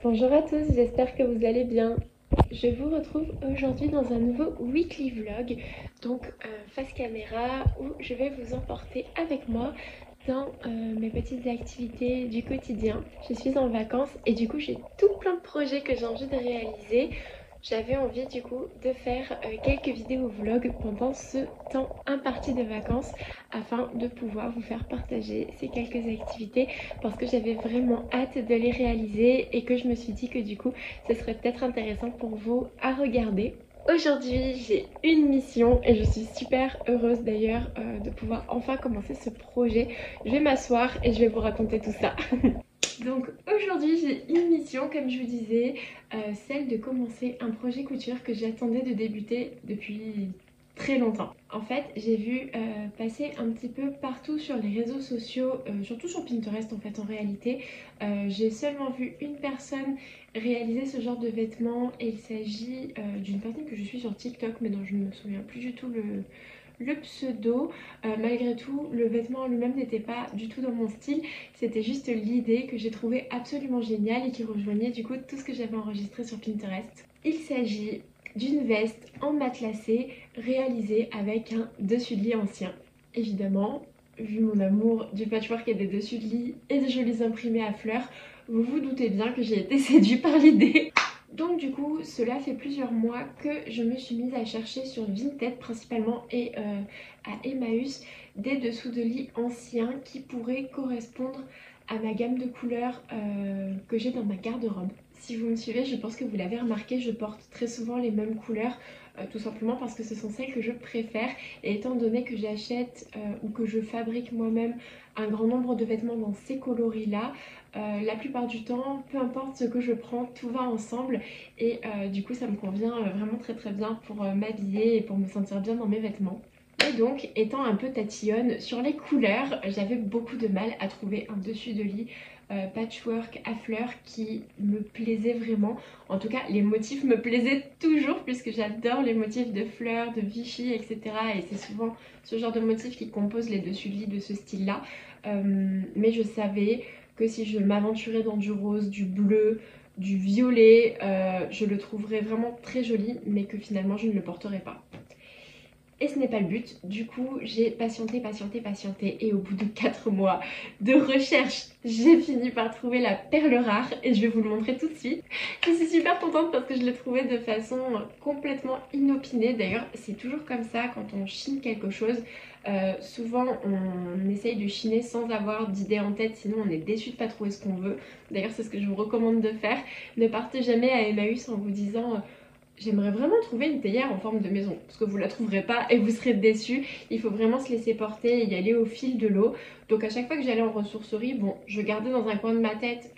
Bonjour à tous, j'espère que vous allez bien. Je vous retrouve aujourd'hui dans un nouveau weekly vlog, donc face caméra, où je vais vous emporter avec moi dans mes petites activités du quotidien. Je suis en vacances et du coup j'ai tout plein de projets que j'ai envie de réaliser. J'avais envie du coup de faire quelques vidéos vlog pendant ce temps imparti de vacances afin de pouvoir vous faire partager ces quelques activités parce que j'avais vraiment hâte de les réaliser et que je me suis dit que du coup ce serait peut-être intéressant pour vous à regarder. Aujourd'hui j'ai une mission et je suis super heureuse d'ailleurs de pouvoir enfin commencer ce projet. Je vais m'asseoir et je vais vous raconter tout ça. Donc aujourd'hui j'ai une mission comme je vous disais, celle de commencer un projet couture que j'attendais de débuter depuis très longtemps. En fait j'ai vu passer un petit peu partout sur les réseaux sociaux, surtout sur Pinterest en fait en réalité. J'ai seulement vu une personne réaliser ce genre de vêtements et il s'agit d'une personne que je suis sur TikTok mais dont je ne me souviens plus du tout le pseudo. Malgré tout, le vêtement en lui-même n'était pas du tout dans mon style. C'était juste l'idée que j'ai trouvée absolument géniale et qui rejoignait du coup tout ce que j'avais enregistré sur Pinterest. Il s'agit d'une veste en matelassé réalisée avec un dessus de lit ancien. Évidemment, vu mon amour du patchwork et des dessus de lit et des jolis imprimés à fleurs, vous vous doutez bien que j'ai été séduite par l'idée. Donc du coup, cela fait plusieurs mois que je me suis mise à chercher sur Vinted principalement et à Emmaüs des dessous de lit anciens qui pourraient correspondre à ma gamme de couleurs que j'ai dans ma garde-robe. Si vous me suivez, je pense que vous l'avez remarqué, je porte très souvent les mêmes couleurs, tout simplement parce que ce sont celles que je préfère. Et étant donné que j'achète ou que je fabrique moi-même un grand nombre de vêtements dans ces coloris-là, la plupart du temps, peu importe ce que je prends, tout va ensemble et du coup ça me convient vraiment très très bien pour m'habiller et pour me sentir bien dans mes vêtements. Et donc, étant un peu tatillonne sur les couleurs, j'avais beaucoup de mal à trouver un dessus de lit patchwork à fleurs qui me plaisait vraiment. En tout cas, les motifs me plaisaient toujours puisque j'adore les motifs de fleurs, de Vichy, etc. Et c'est souvent ce genre de motifs qui composent les dessus de lit de ce style-là. Mais je savais que si je m'aventurais dans du rose, du bleu, du violet, je le trouverais vraiment très joli, mais que finalement je ne le porterais pas. Et ce n'est pas le but, du coup j'ai patienté et au bout de 4 mois de recherche, j'ai fini par trouver la perle rare et je vais vous le montrer tout de suite. Je suis super contente parce que je l'ai trouvé de façon complètement inopinée. D'ailleurs c'est toujours comme ça quand on chine quelque chose. Souvent on essaye de chiner sans avoir d'idée en tête, sinon on est déçu de pas trouver ce qu'on veut. D'ailleurs c'est ce que je vous recommande de faire. Ne partez jamais à Emmaüs en vous disant j'aimerais vraiment trouver une théière en forme de maison, parce que vous la trouverez pas et vous serez déçus. Il faut vraiment se laisser porter et y aller au fil de l'eau. Donc à chaque fois que j'allais en ressourcerie, bon, je gardais dans un coin de ma tête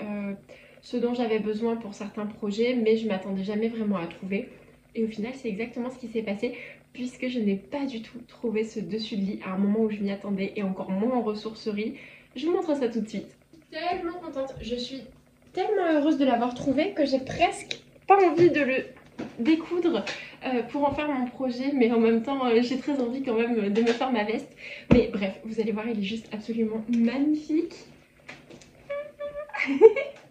ce dont j'avais besoin pour certains projets, mais je m'attendais jamais vraiment à trouver. Et au final, c'est exactement ce qui s'est passé, puisque je n'ai pas du tout trouvé ce dessus de lit à un moment où je m'y attendais, et encore moins en ressourcerie. Je vous montre ça tout de suite. Tellement contente, je suis tellement heureuse de l'avoir trouvé que j'ai presque pas envie de le découdre pour en faire mon projet, mais en même temps j'ai très envie quand même de me faire ma veste. Mais bref, vous allez voir, il est juste absolument magnifique.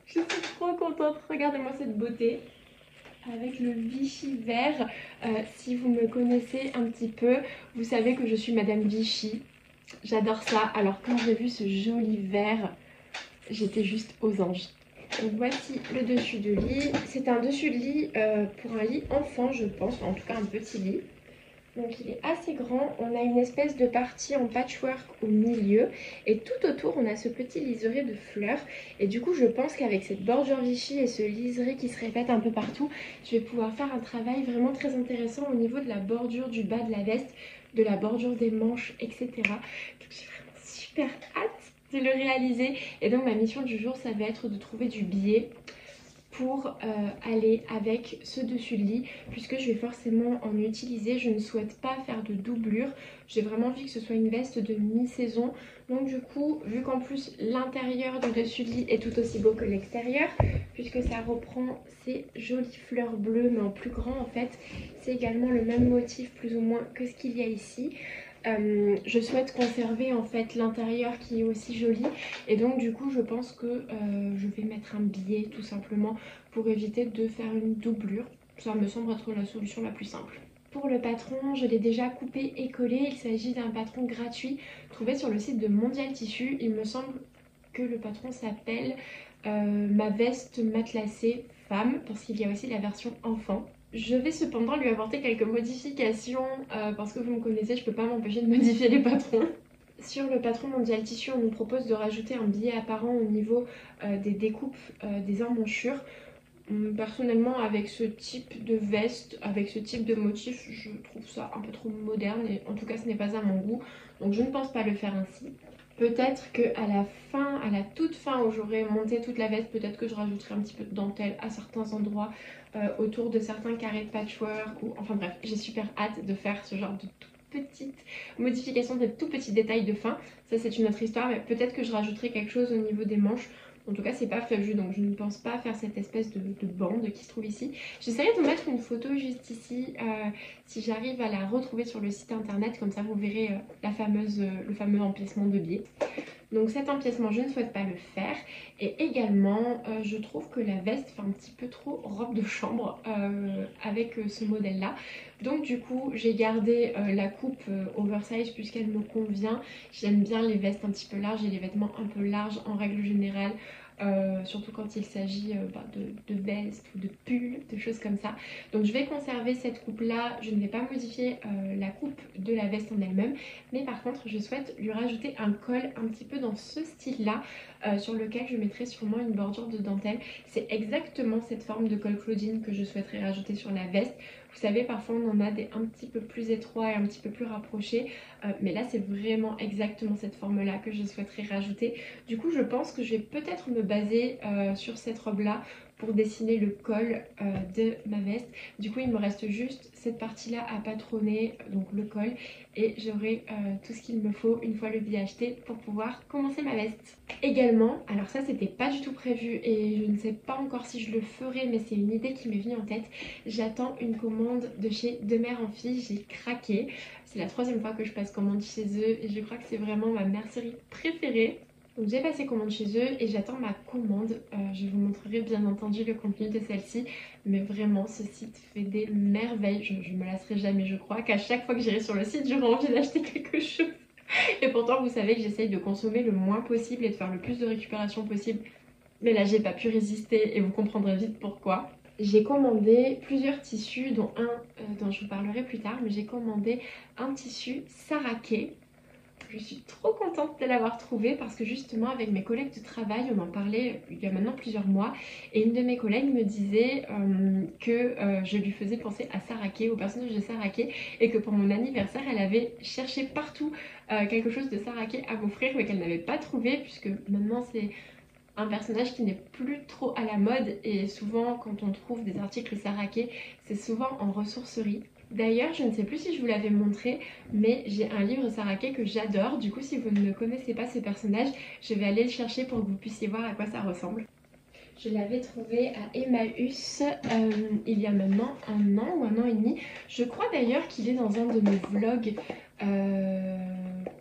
Je suis trop contente, regardez-moi cette beauté avec le Vichy vert. Si vous me connaissez un petit peu, vous savez que je suis Madame Vichy, j'adore ça. Alors quand j'ai vu ce joli vert, j'étais juste aux anges. Donc voici le dessus de lit. C'est un dessus de lit pour un lit enfant, je pense, en tout cas un petit lit. Donc il est assez grand. On a une espèce de partie en patchwork au milieu et tout autour on a ce petit liseré de fleurs. Et du coup je pense qu'avec cette bordure Vichy et ce liseré qui se répète un peu partout, je vais pouvoir faire un travail vraiment très intéressant au niveau de la bordure du bas de la veste, de la bordure des manches, etc. Donc j'ai vraiment super hâte de le réaliser. Et donc ma mission du jour ça va être de trouver du biais pour aller avec ce dessus de lit, puisque je vais forcément en utiliser. Je ne souhaite pas faire de doublure, j'ai vraiment envie que ce soit une veste de mi-saison. Donc du coup, vu qu'en plus l'intérieur du dessus de lit est tout aussi beau que l'extérieur, puisque ça reprend ces jolies fleurs bleues mais en plus grand en fait, c'est également le même motif plus ou moins que ce qu'il y a ici. Je souhaite conserver en fait l'intérieur qui est aussi joli et donc du coup je pense que je vais mettre un biais tout simplement pour éviter de faire une doublure. Ça me semble être la solution la plus simple. Pour le patron, je l'ai déjà coupé et collé. Il s'agit d'un patron gratuit trouvé sur le site de Mondial Tissu. Il me semble que le patron s'appelle Ma veste matelassée femme parce qu'il y a aussi la version enfant. Je vais cependant lui apporter quelques modifications parce que vous me connaissez, je peux pas m'empêcher de modifier les patrons. Sur le patron Mondial Tissu, on nous propose de rajouter un billet apparent au niveau des découpes des emmanchures. Personnellement, avec ce type de veste, avec ce type de motif, je trouve ça un peu trop moderne et en tout cas ce n'est pas à mon goût. Donc je ne pense pas le faire ainsi. Peut-être qu'à la fin, à la toute fin où j'aurai monté toute la veste, peut-être que je rajouterai un petit peu de dentelle à certains endroits, autour de certains carrés de patchwork. Ou... Enfin bref, j'ai super hâte de faire ce genre de toutes petites modifications, de tout petits détails de fin. Ça c'est une autre histoire, mais peut-être que je rajouterai quelque chose au niveau des manches. En tout cas, c'est pas prévu, donc je ne pense pas faire cette espèce de bande qui se trouve ici. J'essaierai de mettre une photo juste ici, si j'arrive à la retrouver sur le site internet, comme ça vous verrez le fameux empiècement de biais. Donc cet empiècement, je ne souhaite pas le faire. Et également, je trouve que la veste fait un petit peu trop robe de chambre avec ce modèle-là. Donc du coup, j'ai gardé la coupe oversize puisqu'elle me convient. J'aime bien les vestes un petit peu larges et les vêtements un peu larges en règle générale. Surtout quand il s'agit de vestes ou de pulls, de choses comme ça. Donc je vais conserver cette coupe là, je ne vais pas modifier la coupe de la veste en elle-même, mais par contre je souhaite lui rajouter un col un petit peu dans ce style là, sur lequel je mettrai sûrement une bordure de dentelle. C'est exactement cette forme de col Claudine que je souhaiterais rajouter sur la veste. Vous savez, parfois on en a des un petit peu plus étroits et un petit peu plus rapprochés, mais là c'est vraiment exactement cette forme là que je souhaiterais rajouter. Du coup je pense que je vais peut-être me baser sur cette robe là pour dessiner le col de ma veste. Du coup il me reste juste cette partie là à patronner, donc le col, et j'aurai tout ce qu'il me faut une fois le billet acheté pour pouvoir commencer ma veste. Également, alors ça c'était pas du tout prévu et je ne sais pas encore si je le ferai, mais c'est une idée qui m'est venue en tête. J'attends une commande de chez De Mère en Fille, j'ai craqué. C'est la 3e fois que je passe commande chez eux et je crois que c'est vraiment ma mercerie préférée. Donc j'ai passé commande chez eux et j'attends ma commande. Je vous montrerai bien entendu le contenu de celle-ci. Mais vraiment, ce site fait des merveilles. Je me lasserai jamais, je crois qu'à chaque fois que j'irai sur le site, j'aurai envie d'acheter quelque chose. Et pourtant, vous savez que j'essaye de consommer le moins possible et de faire le plus de récupération possible. Mais là, j'ai pas pu résister et vous comprendrez vite pourquoi. J'ai commandé plusieurs tissus, dont un dont je vous parlerai plus tard, mais j'ai commandé un tissu Sarraqué. Je suis trop contente de l'avoir trouvé parce que justement avec mes collègues de travail on en parlait il y a maintenant plusieurs mois et une de mes collègues me disait que je lui faisais penser à Sarraqué, au personnage de Sarraqué, et que pour mon anniversaire elle avait cherché partout quelque chose de Sarraqué à m'offrir mais qu'elle n'avait pas trouvé, puisque maintenant c'est un personnage qui n'est plus trop à la mode et souvent quand on trouve des articles Sarraqué c'est souvent en ressourcerie. D'ailleurs, je ne sais plus si je vous l'avais montré, mais j'ai un livre Sarraqué que j'adore. Du coup, si vous ne connaissez pas ce personnage, je vais aller le chercher pour que vous puissiez voir à quoi ça ressemble. Je l'avais trouvé à Emmaüs il y a maintenant 1 an ou 1 an et demi. Je crois d'ailleurs qu'il est dans un de mes vlogs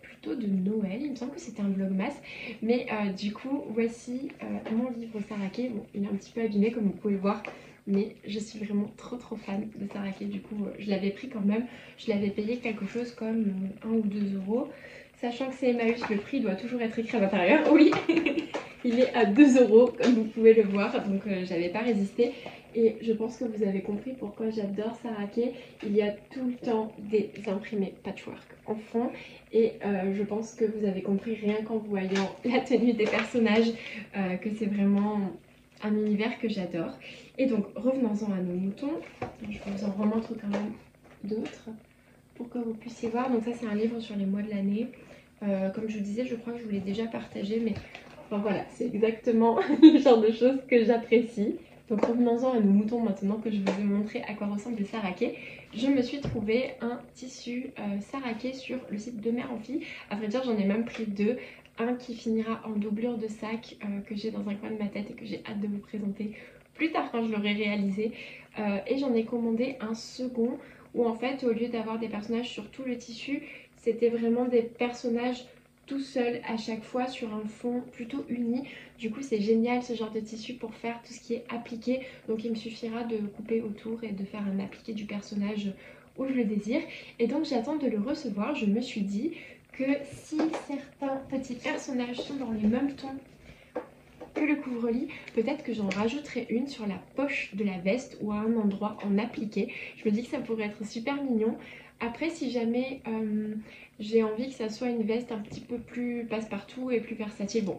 plutôt de Noël. Il me semble que c'était un vlogmas. Mais du coup, voici mon livre Sarraqué. Bon, il est un petit peu abîmé comme vous pouvez le voir. Mais je suis vraiment trop fan de Sarraqué. Du coup, je l'avais pris quand même. Je l'avais payé quelque chose comme 1 ou 2 euros. Sachant que c'est Emmaüs, le prix doit toujours être écrit à l'intérieur. Oui. Il est à 2 euros comme vous pouvez le voir, donc j'avais pas résisté. Et je pense que vous avez compris pourquoi j'adore Sarraqué. Il y a tout le temps des imprimés patchwork en fond. Et je pense que vous avez compris rien qu'en voyant la tenue des personnages que c'est vraiment un univers que j'adore. Et donc revenons-en à nos moutons. Je vous en remontre quand même d'autres pour que vous puissiez voir. Donc ça c'est un livre sur les mois de l'année. Comme je vous disais, je crois que je vous l'ai déjà partagé, mais enfin voilà, c'est exactement le genre de choses que j'apprécie. Donc revenons-en à nos moutons maintenant, que je vous ai montré à quoi ressemble le Sarraqué. Je me suis trouvé un tissu Sarraqué sur le site De Mère en Fille. À vrai dire, j'en ai même pris 2. Un qui finira en doublure de sac que j'ai dans un coin de ma tête et que j'ai hâte de vous présenter plus tard quand je l'aurai réalisé. Et j'en ai commandé un second où en fait, au lieu d'avoir des personnages sur tout le tissu, C'était vraiment des personnages tout seuls à chaque fois sur un fond plutôt uni. Du coup c'est génial ce genre de tissu pour faire tout ce qui est appliqué. Donc il me suffira de couper autour et de faire un appliqué du personnage où je le désire. Et donc j'attends de le recevoir. Je me suis dit que si certains petits personnages sont dans les mêmes tons que le couvre-lit, peut-être que j'en rajouterai une sur la poche de la veste ou à un endroit en appliqué. Je me dis que ça pourrait être super mignon. Après si jamais j'ai envie que ça soit une veste un petit peu plus passe-partout et plus versatile. Bon,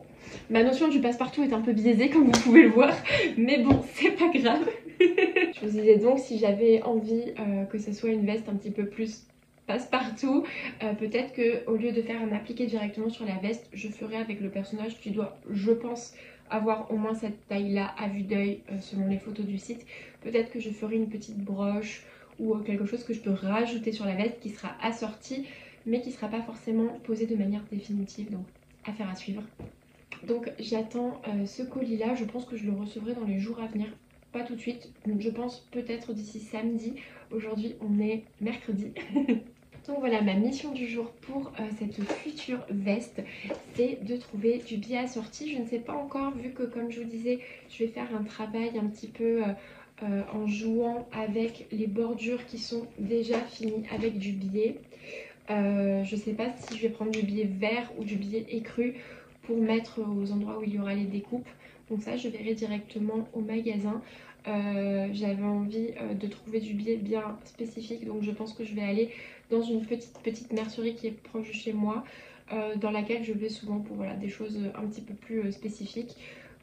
ma notion du passe-partout est un peu biaisée comme vous pouvez le voir, mais bon, c'est pas grave. Je vous disais donc si j'avais envie que ça soit une veste un petit peu plus passe-partout, peut-être que au lieu de faire un appliqué directement sur la veste, je ferai avec le personnage qui doit, je pense, avoir au moins cette taille là à vue d'œil selon les photos du site. Peut-être que je ferai une petite broche ou quelque chose que je peux rajouter sur la veste qui sera assortie mais qui ne sera pas forcément posée de manière définitive, donc affaire à suivre. Donc j'attends ce colis là, je pense que je le recevrai dans les jours à venir, pas tout de suite, je pense peut-être d'ici samedi. Aujourd'hui on est mercredi. Donc voilà, ma mission du jour pour cette future veste, c'est de trouver du biais assorti. Je ne sais pas encore, vu que comme je vous disais, je vais faire un travail un petit peu en jouant avec les bordures qui sont déjà finies avec du biais. Je ne sais pas si je vais prendre du biais vert ou du biais écru pour mettre aux endroits où il y aura les découpes. Donc ça, je verrai directement au magasin. J'avais envie de trouver du biais bien spécifique, donc je pense que je vais aller dans une petite mercerie qui est proche de chez moi, dans laquelle je vais souvent pour voilà, des choses un petit peu plus spécifiques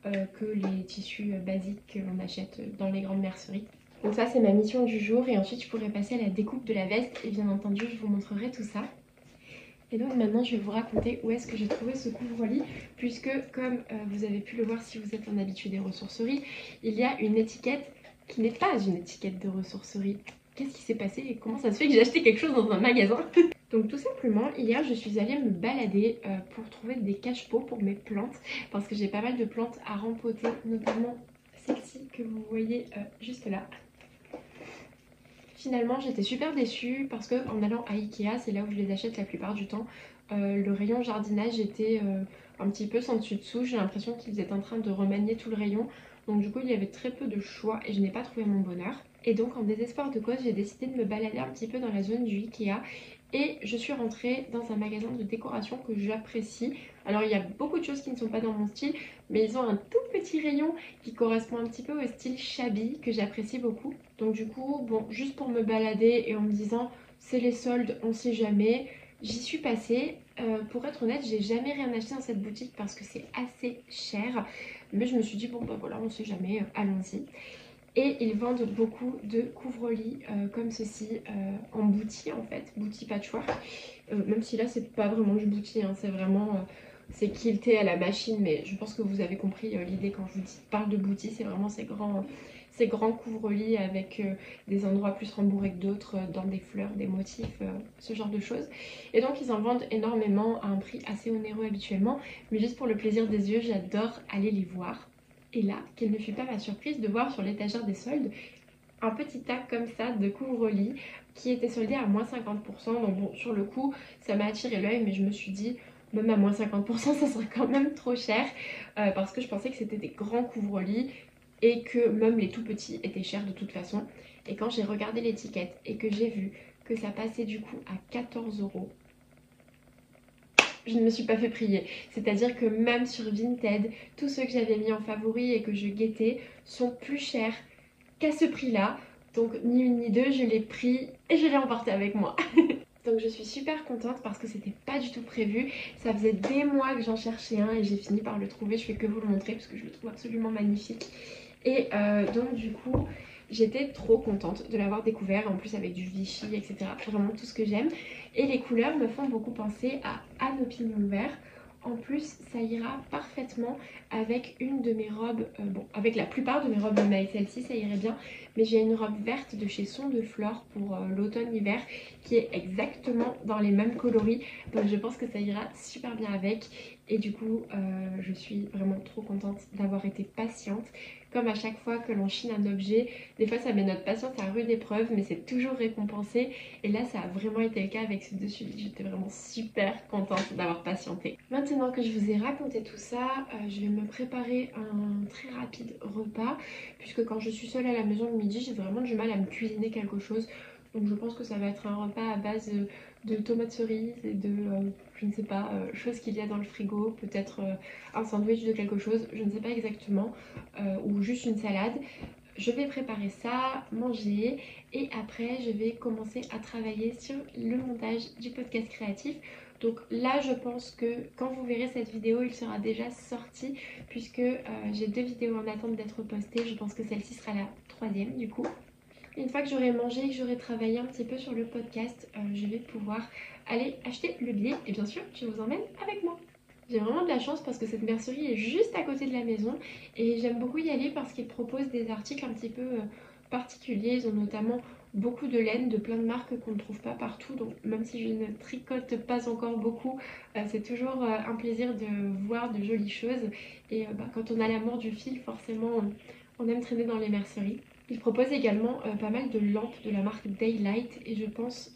que les tissus basiques que l'on achète dans les grandes merceries. Donc ça c'est ma mission du jour et ensuite je pourrai passer à la découpe de la veste et bien entendu je vous montrerai tout ça. Et donc maintenant je vais vous raconter où est-ce que j'ai trouvé ce couvre-lit, puisque comme vous avez pu le voir si vous êtes un habitué des ressourceries, il y a une étiquette qui n'est pas une étiquette de ressourcerie. Qu'est-ce qui s'est passé et comment ça se fait que j'ai acheté quelque chose dans un magasin? Donc tout simplement, hier je suis allée me balader pour trouver des cache-pots pour mes plantes, parce que j'ai pas mal de plantes à rempoter, notamment celle-ci que vous voyez juste là. Finalement j'étais super déçue parce que en allant à Ikea, c'est là où je les achète la plupart du temps, le rayon jardinage était un petit peu sans dessus dessous. J'ai l'impression qu'ils étaient en train de remanier tout le rayon, donc du coup il y avait très peu de choix et je n'ai pas trouvé mon bonheur. Et donc en désespoir de cause, j'ai décidé de me balader un petit peu dans la zone du Ikea et je suis rentrée dans un magasin de décoration que j'apprécie. Alors il y a beaucoup de choses qui ne sont pas dans mon style, mais ils ont un tout petit rayon qui correspond un petit peu au style shabby que j'apprécie beaucoup. Donc du coup, bon, juste pour me balader et en me disant c'est les soldes, on sait jamais, j'y suis passée. Pour être honnête, j'ai jamais rien acheté dans cette boutique parce que c'est assez cher, mais je me suis dit bon bah voilà, on sait jamais, allons-y. Et ils vendent beaucoup de couvre-lits comme ceci en bouti en fait, bouti patchwork. Même si là c'est pas vraiment du bouti, hein, c'est vraiment c'est quilté à la machine, mais je pense que vous avez compris l'idée quand je vous parle de bouti, c'est vraiment ces grands couvre-lits avec des endroits plus rembourrés que d'autres, dans des fleurs, des motifs, ce genre de choses. Et donc ils en vendent énormément à un prix assez onéreux habituellement, mais juste pour le plaisir des yeux, j'adore aller les voir. Et là, quelle ne fut pas ma surprise de voir sur l'étagère des soldes un petit tag comme ça de couvre-lit qui était soldé à moins 50%. Donc bon, sur le coup, ça m'a attiré l'œil, mais je me suis dit, même à moins 50%, ça serait quand même trop cher parce que je pensais que c'était des grands couvre-lits et que même les tout petits étaient chers de toute façon. Et quand j'ai regardé l'étiquette et que j'ai vu que ça passait du coup à 14 €, je ne me suis pas fait prier. C'est-à-dire que même sur Vinted, tous ceux que j'avais mis en favori et que je guettais sont plus chers qu'à ce prix-là. Donc ni une ni deux, je l'ai pris et je l'ai emporté avec moi. Donc je suis super contente parce que c'était pas du tout prévu. Ça faisait des mois que j'en cherchais un et j'ai fini par le trouver. Je fais que vous le montrer parce que je le trouve absolument magnifique. Et donc du coup, j'étais trop contente de l'avoir découvert, en plus avec du Vichy, etc. Vraiment tout ce que j'aime. Et les couleurs me font beaucoup penser à Anne au pignon vert. En plus, ça ira parfaitement avec une de mes robes, bon, avec la plupart de mes robes, mais celle-ci, ça irait bien. Mais j'ai une robe verte de chez Son de Flore pour l'automne-hiver qui est exactement dans les mêmes coloris. Donc je pense que ça ira super bien avec. Et du coup, je suis vraiment trop contente d'avoir été patiente. Comme à chaque fois que l'on chine un objet, des fois ça met notre patience à rude épreuve, mais c'est toujours récompensé. Et là ça a vraiment été le cas avec ce dessus. J'étais vraiment super contente d'avoir patienté. Maintenant que je vous ai raconté tout ça, je vais me préparer un très rapide repas, puisque quand je suis seule à la maison le midi, j'ai vraiment du mal à me cuisiner quelque chose. Donc je pense que ça va être un repas à base de tomates cerises et de, je ne sais pas, choses qu'il y a dans le frigo, peut-être un sandwich de quelque chose, je ne sais pas exactement, ou juste une salade. Je vais préparer ça, manger et après je vais commencer à travailler sur le montage du podcast créatif. Donc là je pense que quand vous verrez cette vidéo il sera déjà sorti puisque j'ai 2 vidéos en attente d'être postées. Je pense que celle-ci sera la 3e du coup. Une fois que j'aurai mangé et que j'aurai travaillé un petit peu sur le podcast, je vais pouvoir aller acheter le billet et bien sûr je vous emmène avec moi. J'ai vraiment de la chance parce que cette mercerie est juste à côté de la maison et j'aime beaucoup y aller parce qu'ils proposent des articles un petit peu particuliers. Ils ont notamment beaucoup de laine de plein de marques qu'on ne trouve pas partout, donc même si je ne tricote pas encore beaucoup, c'est toujours un plaisir de voir de jolies choses et quand on a l'amour du fil forcément on aime traîner dans les merceries. Ils proposent également pas mal de lampes de la marque Daylight et je pense,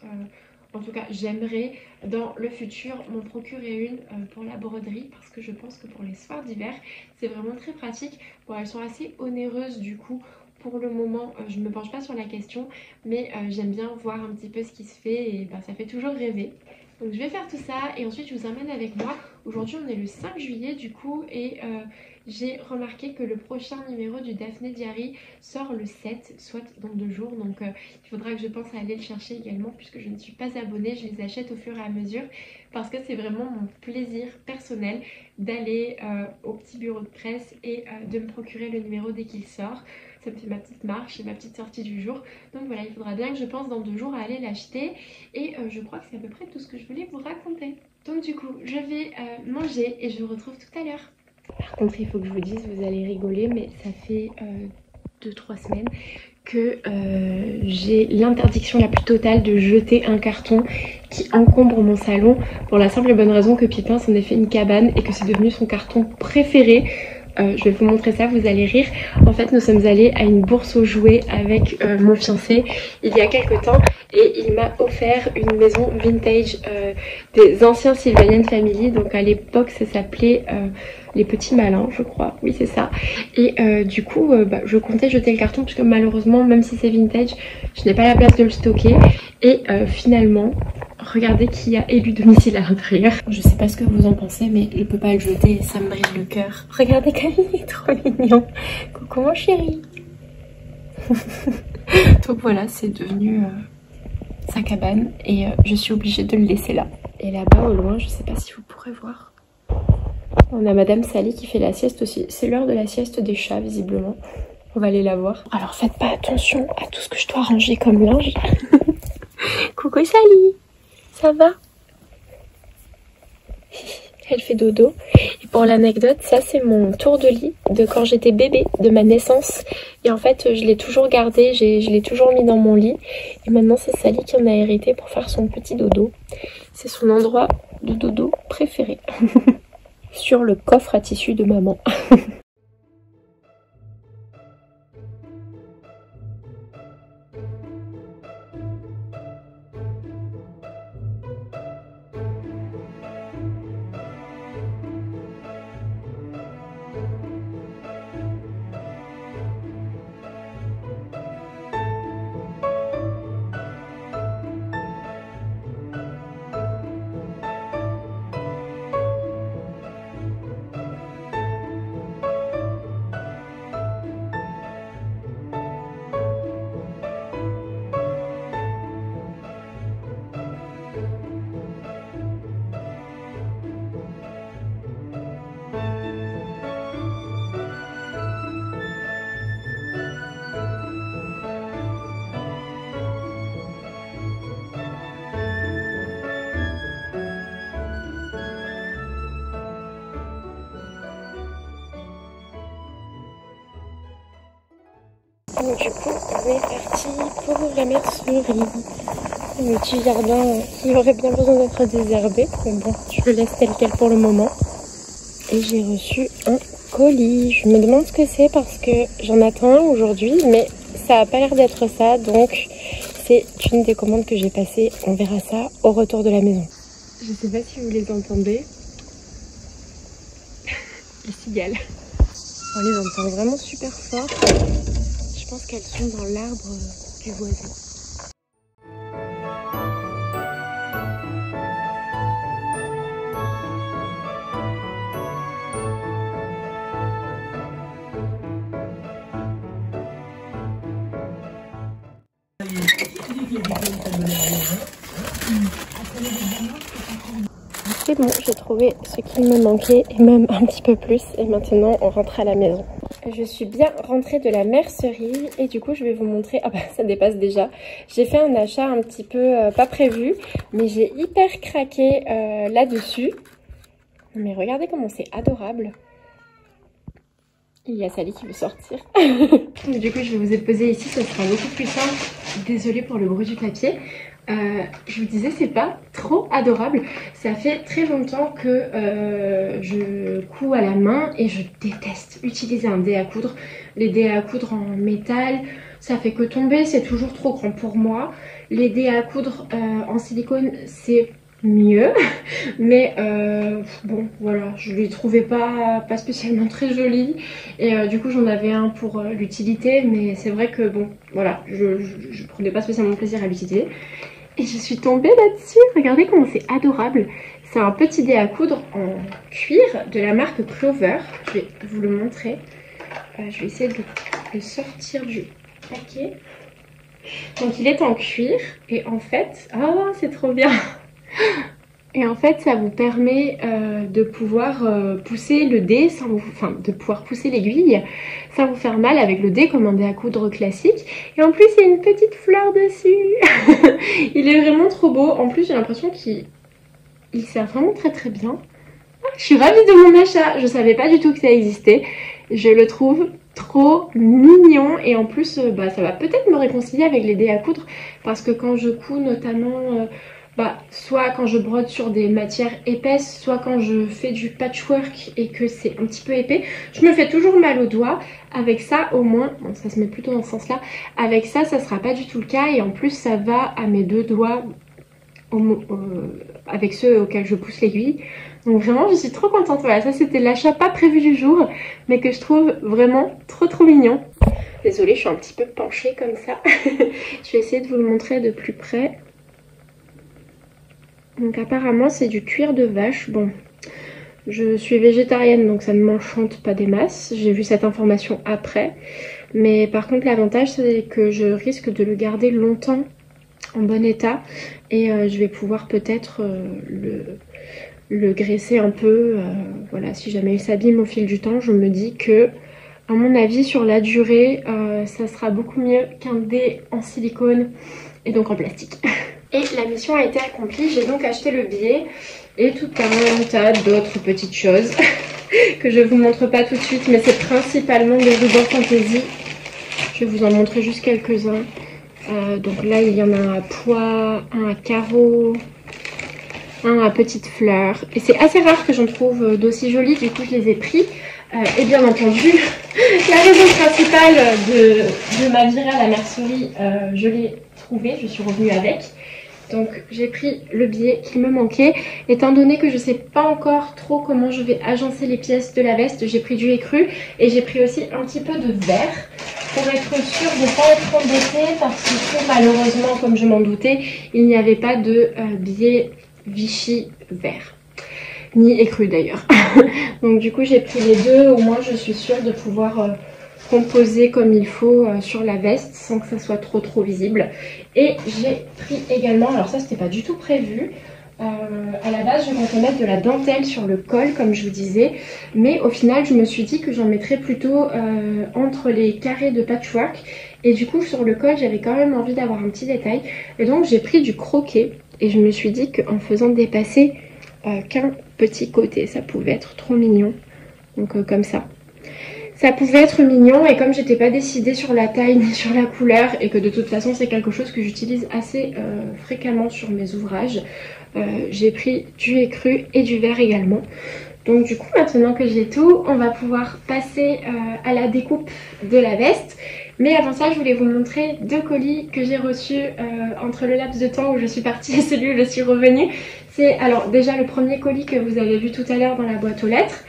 en tout cas j'aimerais dans le futur m'en procurer une pour la broderie parce que je pense que pour les soirs d'hiver c'est vraiment très pratique. Bon, elles sont assez onéreuses du coup. Pour le moment, je ne me penche pas sur la question, mais j'aime bien voir un petit peu ce qui se fait et ça fait toujours rêver. Donc je vais faire tout ça et ensuite je vous emmène avec moi. Aujourd'hui on est le 5 juillet du coup et j'ai remarqué que le prochain numéro du Daphné Diary sort le 7, soit dans 2 jours. Donc il faudra que je pense à aller le chercher également puisque je ne suis pas abonnée. Je les achète au fur et à mesure parce que c'est vraiment mon plaisir personnel d'aller au petit bureau de presse et de me procurer le numéro dès qu'il sort. Ça me fait ma petite marche et ma petite sortie du jour. Donc voilà, il faudra bien que je pense dans 2 jours à aller l'acheter. Et je crois que c'est à peu près tout ce que je voulais vous raconter. Donc du coup, je vais manger et je vous retrouve tout à l'heure. Par contre, il faut que je vous dise, vous allez rigoler, mais ça fait 2-3 semaines que j'ai l'interdiction la plus totale de jeter un carton qui encombre mon salon pour la simple et bonne raison que Pipin s'en est fait une cabane et que c'est devenu son carton préféré. Je vais vous montrer ça, vous allez rire. En fait, nous sommes allés à une bourse aux jouets avec mon fiancé il y a quelques temps et il m'a offert une maison vintage des anciens Sylvanian Family. Donc à l'époque, ça s'appelait Les Petits Malins, je crois. Oui, c'est ça. Et du coup, je comptais jeter le carton puisque malheureusement, même si c'est vintage, je n'ai pas la place de le stocker. Et finalement, regardez qui a élu domicile à l'intérieur. Je sais pas ce que vous en pensez, mais je peux pas le jeter, ça me brise le cœur. Regardez comme il est trop mignon. Coucou mon chéri. Donc voilà, c'est devenu sa cabane et je suis obligée de le laisser là. Et là-bas au loin, je sais pas si vous pourrez voir, on a Madame Sally qui fait la sieste aussi. C'est l'heure de la sieste des chats visiblement. On va aller la voir. Alors faites pas attention à tout ce que je dois ranger comme linge. Coucou Sally. Ça va? Elle fait dodo. Et pour l'anecdote, ça c'est mon tour de lit de quand j'étais bébé, de ma naissance. Et en fait, je l'ai toujours gardé, je l'ai toujours mis dans mon lit. Et maintenant, c'est Sally qui en a hérité pour faire son petit dodo. C'est son endroit de dodo préféré. Sur le coffre à tissu de maman. Donc du coup, on est parti pour la mercerie. Le petit jardin qui aurait bien besoin d'être désherbé. Mais bon, je le laisse tel quel pour le moment. Et j'ai reçu un colis. Je me demande ce que c'est parce que j'en attends un aujourd'hui, mais ça a pas l'air d'être ça, donc c'est une des commandes que j'ai passées. On verra ça au retour de la maison. Je sais pas si vous les entendez. Les cigales. On les entend vraiment super fort. Je pense qu'elles sont dans l'arbre du voisin. C'est bon, j'ai trouvé ce qui me manquait et même un petit peu plus. Et maintenant, on rentre à la maison. Je suis bien rentrée de la mercerie et du coup, je vais vous montrer... Ah bah, ça dépasse déjà. J'ai fait un achat un petit peu pas prévu, mais j'ai hyper craqué là-dessus. Mais regardez comment c'est adorable. Il y a Sally qui veut sortir. Du coup, je vais vous poser ici, ça sera beaucoup plus simple. Désolée pour le bruit du papier. Je vous disais, c'est pas trop adorable. Ça fait très longtemps que je couds à la main et je déteste utiliser un dé à coudre. Les dés à coudre en métal, ça fait que tomber, c'est toujours trop grand pour moi. Les dés à coudre en silicone, c'est mieux, mais bon voilà, je les trouvais pas spécialement très jolis et du coup j'en avais un pour l'utilité, mais c'est vrai que bon voilà, je prenais pas spécialement plaisir à l'utiliser et je suis tombée là-dessus. Regardez comment c'est adorable. C'est un petit dé à coudre en cuir de la marque Clover. Je vais vous le montrer. Je vais essayer de le sortir du paquet. Donc il est en cuir et en fait, oh c'est trop bien. Et en fait ça vous permet de pouvoir pousser le dé sans vous, enfin de pouvoir pousser l'aiguille sans vous faire mal avec le dé comme un dé à coudre classique. Et en plus il y a une petite fleur dessus. Il est vraiment trop beau. En plus j'ai l'impression qu'il sert vraiment très très bien. Je suis ravie de mon achat. Je savais pas du tout que ça existait. Je le trouve trop mignon et en plus bah, ça va peut-être me réconcilier avec les dés à coudre parce que quand je couds notamment... soit quand je brode sur des matières épaisses, soit quand je fais du patchwork et que c'est un petit peu épais, je me fais toujours mal aux doigts. Avec ça au moins, bon, ça se met plutôt dans ce sens là, avec ça ça sera pas du tout le cas et en plus ça va à mes deux doigts avec ceux auxquels je pousse l'aiguille. Donc vraiment je suis trop contente. Voilà, ça c'était l'achat pas prévu du jour mais que je trouve vraiment trop mignon. Désolée, je suis un petit peu penchée comme ça. Je vais essayer de vous le montrer de plus près. Donc apparemment c'est du cuir de vache. Bon, je suis végétarienne donc ça ne m'enchante pas des masses. J'ai vu cette information après. Mais par contre l'avantage c'est que je risque de le garder longtemps en bon état. Et je vais pouvoir peut-être le graisser un peu. Voilà, si jamais il s'abîme au fil du temps, je me dis que à mon avis sur la durée ça sera beaucoup mieux qu'un dé en silicone et donc en plastique. Et la mission a été accomplie, j'ai donc acheté le billet et tout un tas d'autres petites choses que je vous montre pas tout de suite, mais c'est principalement des rubans fantaisie. Je vais vous en montrer juste quelques-uns. Donc là il y en a un à pois, un à carreaux, un à petites fleurs. Et c'est assez rare que j'en trouve d'aussi jolis, du coup je les ai pris. Et bien entendu, la raison principale de ma virée à la mercerie, je l'ai trouvée, je suis revenue avec. Donc j'ai pris le billet qui me manquait. Étant donné que je sais pas encore trop comment je vais agencer les pièces de la veste, j'ai pris du écru et j'ai pris aussi un petit peu de vert pour être sûre de ne pas être embêtée parce que malheureusement, comme je m'en doutais, il n'y avait pas de billet Vichy vert. Ni écru d'ailleurs. Donc du coup j'ai pris les deux, au moins je suis sûre de pouvoir composer comme il faut sur la veste sans que ça soit trop visible. Et j'ai pris également, alors ça c'était pas du tout prévu, à la base je comptais mettre de la dentelle sur le col comme je vous disais, mais au final je me suis dit que j'en mettrais plutôt entre les carrés de patchwork et du coup sur le col j'avais quand même envie d'avoir un petit détail et donc j'ai pris du croquet et je me suis dit qu'en faisant dépasser qu'un petit côté ça pouvait être trop mignon, donc comme ça. Ça pouvait être mignon et comme j'étais pas décidée sur la taille ni sur la couleur et que de toute façon c'est quelque chose que j'utilise assez fréquemment sur mes ouvrages, j'ai pris du écru et du vert également. Donc du coup maintenant que j'ai tout, on va pouvoir passer à la découpe de la veste. Mais avant ça je voulais vous montrer 2 colis que j'ai reçus entre le laps de temps où je suis partie et celui où je suis revenue. C'est alors déjà le premier colis que vous avez vu tout à l'heure dans la boîte aux lettres.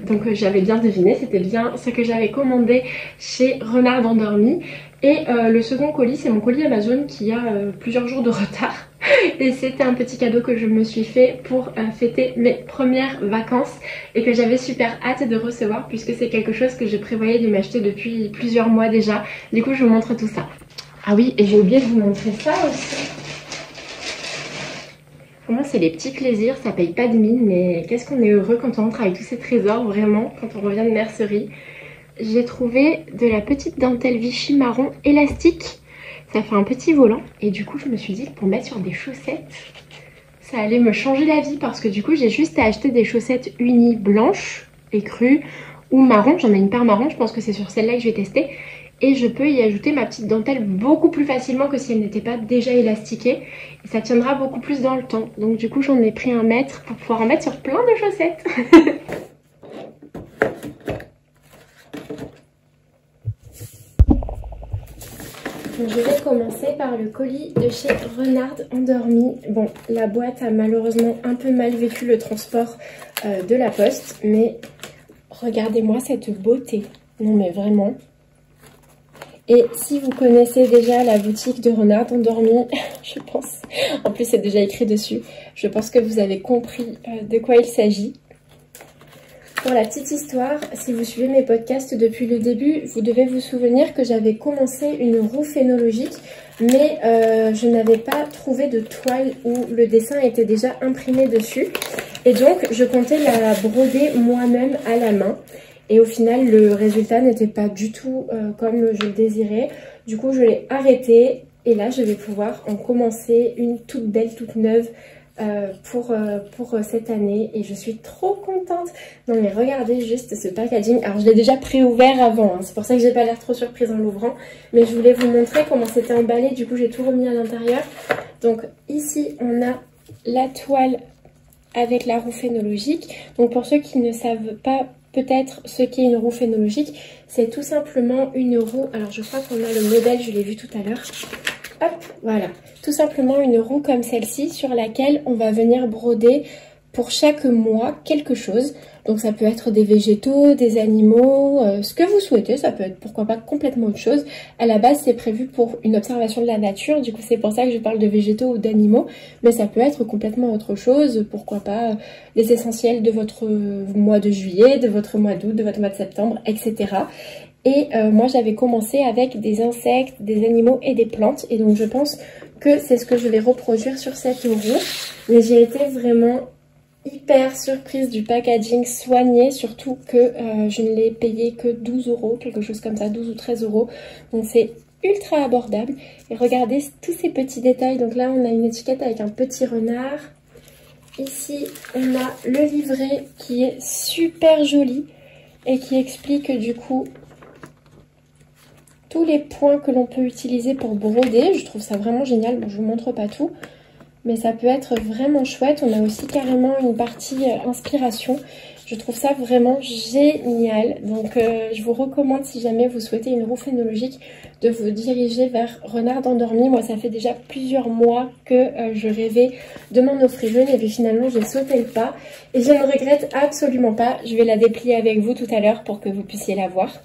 Donc j'avais bien deviné, c'était bien ce que j'avais commandé chez Renard Endormi. Et le second colis, c'est mon colis Amazon qui a plusieurs jours de retard. Et c'était un petit cadeau que je me suis fait pour fêter mes premières vacances et que j'avais super hâte de recevoir puisque c'est quelque chose que je prévoyais de m'acheter depuis plusieurs mois déjà. Du coup je vous montre tout ça. Ah oui, et j'ai oublié de vous montrer ça aussi. Vraiment c'est les petits plaisirs, ça paye pas de mine, mais qu'est-ce qu'on est heureux quand on rentre avec tous ces trésors, vraiment, quand on revient de mercerie. J'ai trouvé de la petite dentelle Vichy marron élastique. Ça fait un petit volant et du coup je me suis dit que pour mettre sur des chaussettes, ça allait me changer la vie parce que du coup j'ai juste à acheter des chaussettes unies blanches, écrues ou marron. J'en ai une paire marron, je pense que c'est sur celle-là que je vais tester. Et je peux y ajouter ma petite dentelle beaucoup plus facilement que si elle n'était pas déjà élastiquée. Et ça tiendra beaucoup plus dans le temps. Donc du coup j'en ai pris 1 mètre pour pouvoir en mettre sur plein de chaussettes. Donc je vais commencer par le colis de chez Renard Endormi. Bon, la boîte a malheureusement un peu mal vécu le transport de la poste, mais regardez-moi cette beauté. Non mais vraiment. Et si vous connaissez déjà la boutique de Renard Endormi, je pense, en plus c'est déjà écrit dessus, je pense que vous avez compris de quoi il s'agit. Pour la petite histoire, si vous suivez mes podcasts depuis le début, vous devez vous souvenir que j'avais commencé une roue phénologique, mais je n'avais pas trouvé de toile où le dessin était déjà imprimé dessus. Et donc, je comptais la broder moi-même à la main. Et au final, le résultat n'était pas du tout comme je le désirais. Du coup, je l'ai arrêté. Et là, je vais pouvoir en commencer une toute belle, toute neuve. Pour cette année et je suis trop contente. Non mais regardez juste ce packaging. Alors je l'ai déjà pré-ouvert avant, hein. C'est pour ça que j'ai pas l'air trop surprise en l'ouvrant, mais je voulais vous montrer comment c'était emballé. Du coup j'ai tout remis à l'intérieur. Donc ici on a la toile avec la roue phénologique. Donc pour ceux qui ne savent pas peut-être ce qu'est une roue phénologique, c'est tout simplement une roue. Alors je crois qu'on a le modèle, je l'ai vu tout à l'heure. Hop, voilà. Tout simplement une roue comme celle-ci sur laquelle on va venir broder pour chaque mois quelque chose. Donc ça peut être des végétaux, des animaux, ce que vous souhaitez. Ça peut être pourquoi pas complètement autre chose. À la base c'est prévu pour une observation de la nature. Du coup c'est pour ça que je parle de végétaux ou d'animaux. Mais ça peut être complètement autre chose. Pourquoi pas les essentiels de votre mois de juillet, de votre mois d'août, de votre mois de septembre, etc. Et moi j'avais commencé avec des insectes, des animaux et des plantes. Et donc je pense que c'est ce que je vais reproduire sur cette roue. Mais j'ai été vraiment hyper surprise du packaging soigné. Surtout que je ne l'ai payé que 12 €, quelque chose comme ça, 12 ou 13 €. Donc c'est ultra abordable. Et regardez tous ces petits détails. Donc là on a une étiquette avec un petit renard. Ici on a le livret qui est super joli et qui explique du coup tous les points que l'on peut utiliser pour broder. Je trouve ça vraiment génial. Bon, je vous montre pas tout, mais ça peut être vraiment chouette. On a aussi carrément une partie inspiration. Je trouve ça vraiment génial. Donc je vous recommande, si jamais vous souhaitez une roue phénologique, de vous diriger vers Renard Endormi. Moi ça fait déjà plusieurs mois que je rêvais de m'en offrir une et puis finalement j'ai sauté le pas. Et je ne regrette absolument pas. Je vais la déplier avec vous tout à l'heure pour que vous puissiez la voir.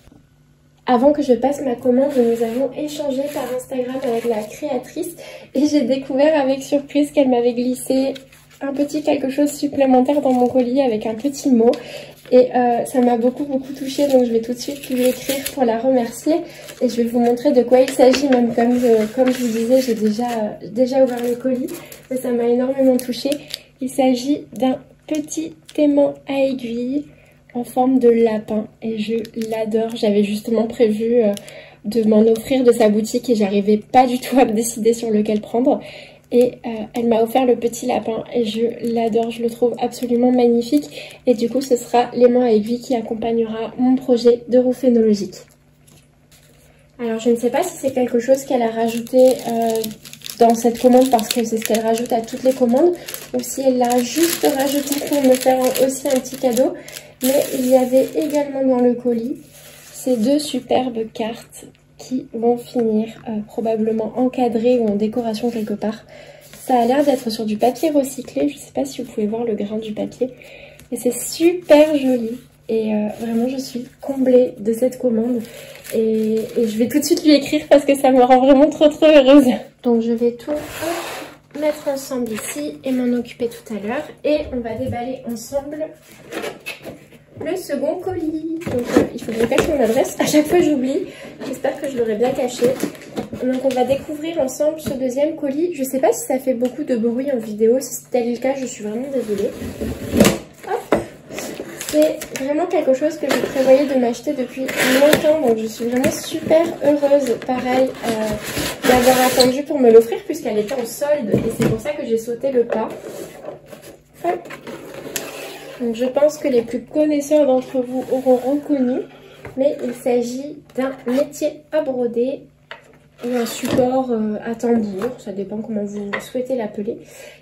Avant que je passe ma commande, nous avons échangé par Instagram avec la créatrice et j'ai découvert avec surprise qu'elle m'avait glissé un petit quelque chose supplémentaire dans mon colis avec un petit mot. Et ça m'a beaucoup touchée, donc je vais tout de suite lui écrire pour la remercier. Et je vais vous montrer de quoi il s'agit, même comme je vous disais, j'ai déjà ouvert le colis, mais ça m'a énormément touchée. Il s'agit d'un petit aimant à aiguille en forme de lapin et je l'adore. J'avais justement prévu de m'en offrir de sa boutique et j'arrivais pas du tout à me décider sur lequel prendre. Et elle m'a offert le petit lapin et je l'adore, je le trouve absolument magnifique. Et du coup ce sera l'aimant à aiguille qui accompagnera mon projet de roue phénologique. Alors je ne sais pas si c'est quelque chose qu'elle a rajouté dans cette commande parce que c'est ce qu'elle rajoute à toutes les commandes, ou si elle l'a juste rajouté pour me faire aussi un petit cadeau. Mais il y avait également dans le colis ces deux superbes cartes qui vont finir probablement encadrées ou en décoration quelque part. Ça a l'air d'être sur du papier recyclé, je ne sais pas si vous pouvez voir le grain du papier. Et c'est super joli. Et vraiment, je suis comblée de cette commande. Et je vais tout de suite lui écrire parce que ça me rend vraiment trop heureuse. Donc je vais tout mettre ensemble ici et m'en occuper tout à l'heure. Et on va déballer ensemble le second colis. Donc il faut que je cache mon adresse. À chaque fois j'oublie. J'espère que je l'aurai bien caché. Donc on va découvrir ensemble ce deuxième colis. Je sais pas si ça fait beaucoup de bruit en vidéo. Si c'est tel le cas, je suis vraiment désolée. C'est vraiment quelque chose que je prévoyais de m'acheter depuis longtemps, donc je suis vraiment super heureuse, pareil, d'avoir attendu pour me l'offrir puisqu'elle était en solde et c'est pour ça que j'ai sauté le pas. Hop. Donc je pense que les plus connaisseurs d'entre vous auront reconnu, mais il s'agit d'un métier à broder ou un support à tambour, ça dépend comment vous souhaitez l'appeler,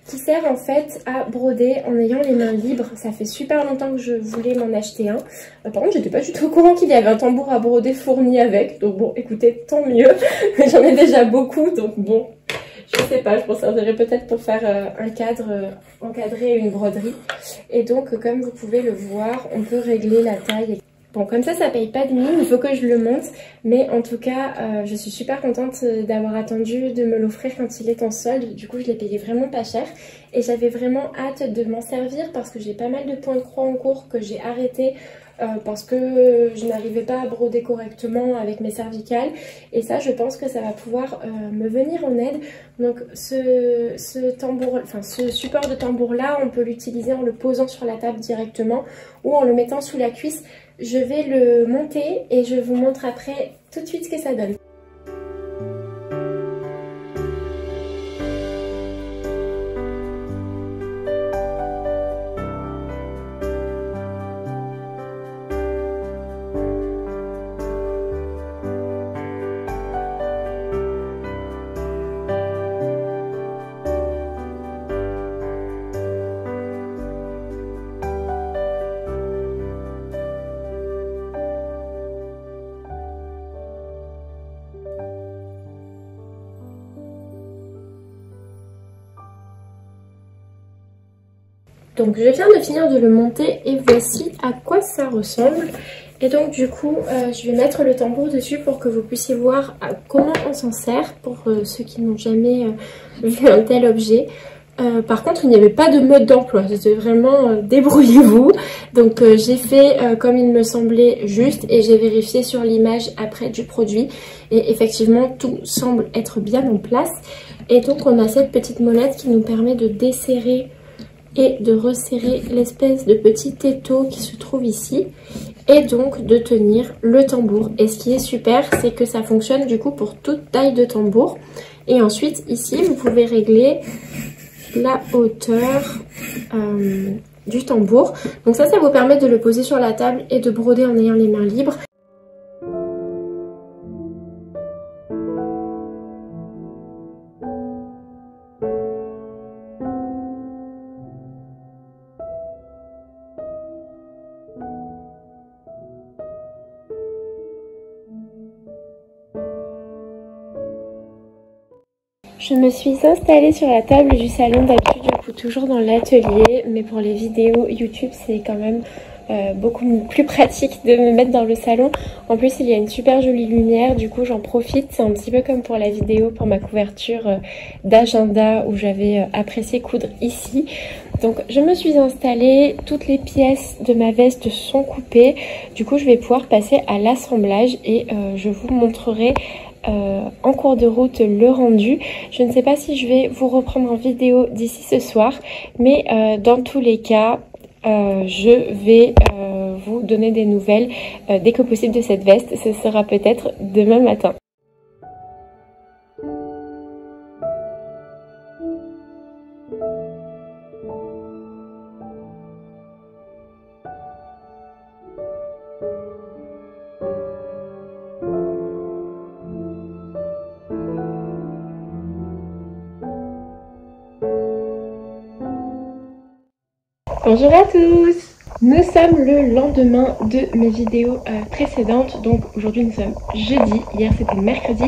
qui sert en fait à broder en ayant les mains libres. Ça fait super longtemps que je voulais m'en acheter un. Par contre, j'étais pas du tout au courant qu'il y avait un tambour à broder fourni avec. Donc bon, écoutez, tant mieux. J'en ai déjà beaucoup, donc bon, je sais pas, je m'en servirai peut-être pour faire un cadre encadré et une broderie. Et donc, comme vous pouvez le voir, on peut régler la taille. Bon, comme ça paye pas de mine, il faut que je le monte. Mais en tout cas, je suis super contente d'avoir attendu de me l'offrir quand il est en solde. Du coup, je l'ai payé vraiment pas cher. Et j'avais vraiment hâte de m'en servir parce que j'ai pas mal de points de croix en cours que j'ai arrêté parce que je n'arrivais pas à broder correctement avec mes cervicales. Et ça, je pense que ça va pouvoir me venir en aide. Donc, ce tambour, enfin, ce support de tambour là, on peut l'utiliser en le posant sur la table directement ou en le mettant sous la cuisse. Je vais le monter et je vous montre après tout de suite ce que ça donne. Donc je viens de finir de le monter et voici à quoi ça ressemble. Et donc du coup je vais mettre le tambour dessus pour que vous puissiez voir comment on s'en sert pour ceux qui n'ont jamais vu un tel objet. Par contre il n'y avait pas de mode d'emploi, c'était vraiment débrouillez-vous. Donc j'ai fait comme il me semblait juste et j'ai vérifié sur l'image après du produit. Et effectivement tout semble être bien en place. Et donc on a cette petite molette qui nous permet de desserrer et de resserrer l'espèce de petit étau qui se trouve ici et donc de tenir le tambour. Et ce qui est super, c'est que ça fonctionne du coup pour toute taille de tambour. Et ensuite ici vous pouvez régler la hauteur du tambour. Donc ça vous permet de le poser sur la table et de broder en ayant les mains libres. Je me suis installée sur la table du salon, d'habitude du coup toujours dans l'atelier, mais pour les vidéos YouTube c'est quand même beaucoup plus pratique de me mettre dans le salon. En plus il y a une super jolie lumière, du coup j'en profite, c'est un petit peu comme pour la vidéo, pour ma couverture d'agenda où j'avais apprécié coudre ici. Donc je me suis installée, toutes les pièces de ma veste sont coupées, du coup je vais pouvoir passer à l'assemblage et je vous montrerai en cours de route le rendu. Je ne sais pas si je vais vous reprendre en vidéo d'ici ce soir, mais dans tous les cas je vais vous donner des nouvelles dès que possible de cette veste. Ce sera peut-être demain matin. Bonjour à tous! Nous sommes le lendemain de mes vidéos précédentes, donc aujourd'hui nous sommes jeudi, hier c'était mercredi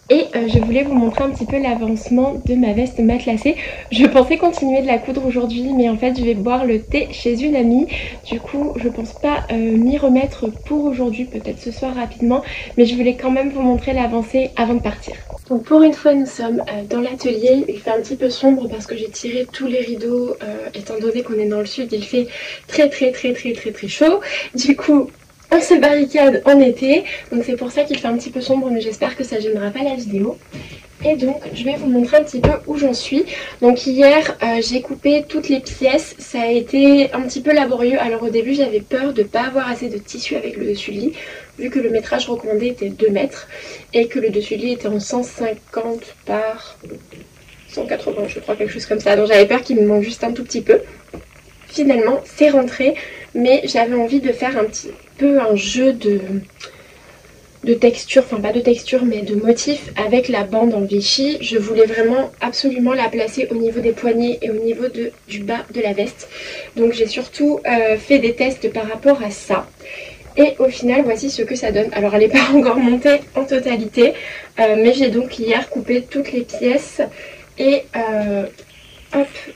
et je voulais vous montrer un petit peu l'avancement de ma veste matelassée. Je pensais continuer de la coudre aujourd'hui mais en fait je vais boire le thé chez une amie, du coup je pense pas m'y remettre pour aujourd'hui, peut-être ce soir rapidement, mais je voulais quand même vous montrer l'avancée avant de partir. Donc pour une fois nous sommes dans l'atelier, il fait un petit peu sombre parce que j'ai tiré tous les rideaux étant donné qu'on est dans le sud, il fait très chaud. Du coup on se barricade en été, donc c'est pour ça qu'il fait un petit peu sombre mais j'espère que ça gênera pas la vidéo. Et donc je vais vous montrer un petit peu où j'en suis. Donc hier j'ai coupé toutes les pièces, ça a été un petit peu laborieux. Alors au début j'avais peur de ne pas avoir assez de tissu avec le dessus de lit, vu que le métrage recommandé était 2 mètres et que le dessus de lit était en 150 par 180 je crois, quelque chose comme ça. Donc j'avais peur qu'il me manque juste un tout petit peu. Finalement c'est rentré, mais j'avais envie de faire un petit peu un jeu de texture, enfin pas de texture mais de motif avec la bande en Vichy. Je voulais vraiment absolument la placer au niveau des poignets et au niveau du bas de la veste. Donc j'ai surtout fait des tests par rapport à ça. Et au final voici ce que ça donne. Alors elle n'est pas encore montée en totalité, mais j'ai donc hier coupé toutes les pièces et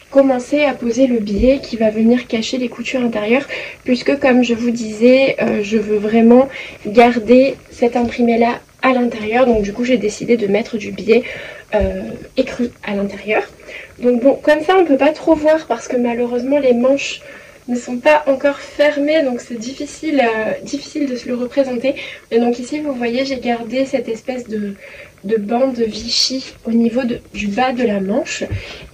commencer à poser le biais qui va venir cacher les coutures intérieures, puisque comme je vous disais je veux vraiment garder cet imprimé là à l'intérieur, donc du coup j'ai décidé de mettre du biais écru à l'intérieur. Donc bon, comme ça on peut pas trop voir parce que malheureusement les manches ne sont pas encore fermées, donc c'est difficile de se le représenter. Et donc ici vous voyez j'ai gardé cette espèce de bande Vichy au niveau du bas de la manche,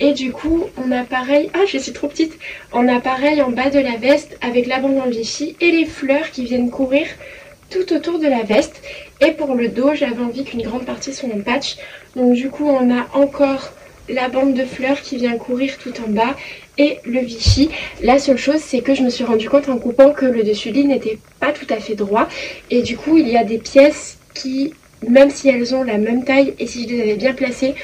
et du coup on a pareil, ah je suis trop petite, on a pareil en bas de la veste avec la bande en Vichy et les fleurs qui viennent courir tout autour de la veste. Et pour le dos j'avais envie qu'une grande partie soit en patch, donc du coup on a encore la bande de fleurs qui vient courir tout en bas et le Vichy. La seule chose c'est que je me suis rendu compte en coupant que le dessus de lit n'était pas tout à fait droit, et du coup il y a des pièces qui, même si elles ont la même taille et si je les avais bien placées,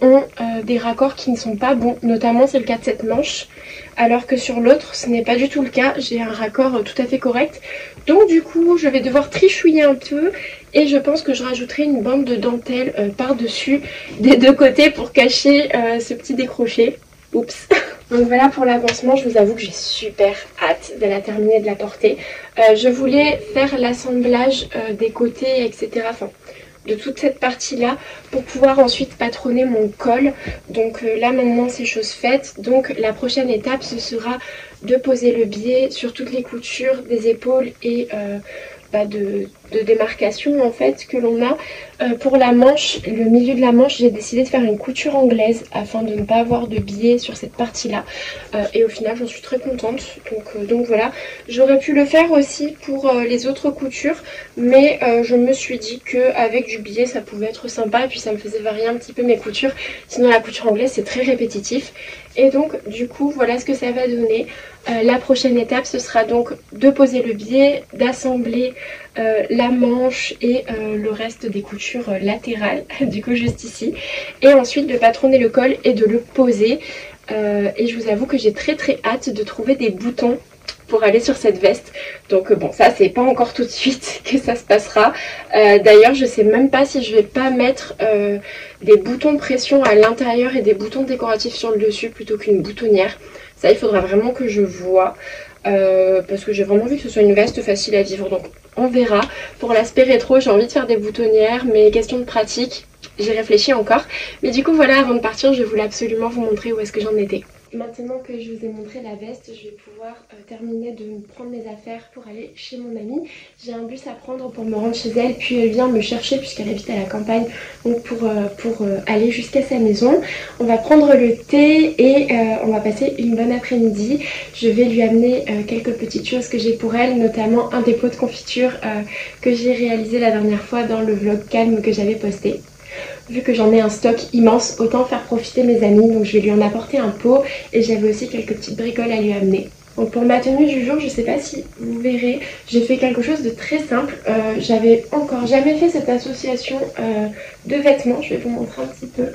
ont des raccords qui ne sont pas bons. Notamment c'est le cas de cette manche, alors que sur l'autre ce n'est pas du tout le cas, j'ai un raccord tout à fait correct. Donc du coup je vais devoir trichouiller un peu et je pense que je rajouterai une bande de dentelle par dessus des deux côtés pour cacher ce petit décroché. Oups. Donc voilà pour l'avancement, je vous avoue que j'ai super hâte de la terminer, de la porter. Je voulais faire l'assemblage des côtés, etc. Enfin, de toute cette partie là pour pouvoir ensuite patronner mon col. Donc là maintenant c'est chose faite. Donc la prochaine étape ce sera de poser le biais sur toutes les coutures des épaules et de démarcation en fait que l'on a. Pour la manche, le milieu de la manche, j'ai décidé de faire une couture anglaise afin de ne pas avoir de biais sur cette partie là, et au final j'en suis très contente. Donc voilà, j'aurais pu le faire aussi pour les autres coutures, mais je me suis dit qu'avec du biais ça pouvait être sympa et puis ça me faisait varier un petit peu mes coutures, sinon la couture anglaise c'est très répétitif. Et donc du coup voilà ce que ça va donner. La prochaine étape ce sera donc de poser le biais, d'assembler la manche et le reste des coutures latérales, du coup juste ici, et ensuite de patronner le col et de le poser. Et je vous avoue que j'ai très hâte de trouver des boutons pour aller sur cette veste. Donc bon, ça c'est pas encore tout de suite que ça se passera. D'ailleurs je sais même pas si je vais pas mettre des boutons pression à l'intérieur et des boutons décoratifs sur le dessus plutôt qu'une boutonnière. Ça il faudra vraiment que je vois, parce que j'ai vraiment envie que ce soit une veste facile à vivre. Donc on verra. Pour l'aspect rétro j'ai envie de faire des boutonnières, mais question de pratique, j'y réfléchis encore. Mais du coup voilà, avant de partir je voulais absolument vous montrer où est-ce que j'en étais. Maintenant que je vous ai montré la veste, je vais pouvoir terminer de prendre mes affaires pour aller chez mon amie. J'ai un bus à prendre pour me rendre chez elle, puis elle vient me chercher puisqu'elle habite à la campagne, donc pour aller jusqu'à sa maison. On va prendre le thé et on va passer une bonne après-midi. Je vais lui amener quelques petites choses que j'ai pour elle, notamment un dépôt de confiture que j'ai réalisé la dernière fois dans le vlog calme que j'avais posté. Vu que j'en ai un stock immense, autant faire profiter mes amis, donc je vais lui en apporter un pot et j'avais aussi quelques petites bricoles à lui amener. Donc pour ma tenue du jour, je sais pas si vous verrez, j'ai fait quelque chose de très simple. J'avais encore jamais fait cette association de vêtements, je vais vous montrer un petit peu.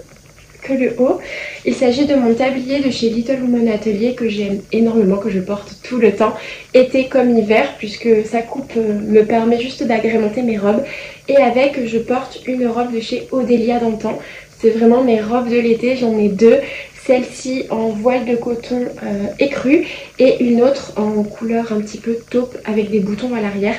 que le haut. Il s'agit de mon tablier de chez Little Woman Atelier que j'aime énormément, que je porte tout le temps, été comme hiver, puisque sa coupe me permet juste d'agrémenter mes robes. Et avec, je porte une robe de chez Odélia d'antan. C'est vraiment mes robes de l'été, j'en ai deux. Celle-ci en voile de coton écru et une autre en couleur un petit peu taupe avec des boutons à l'arrière.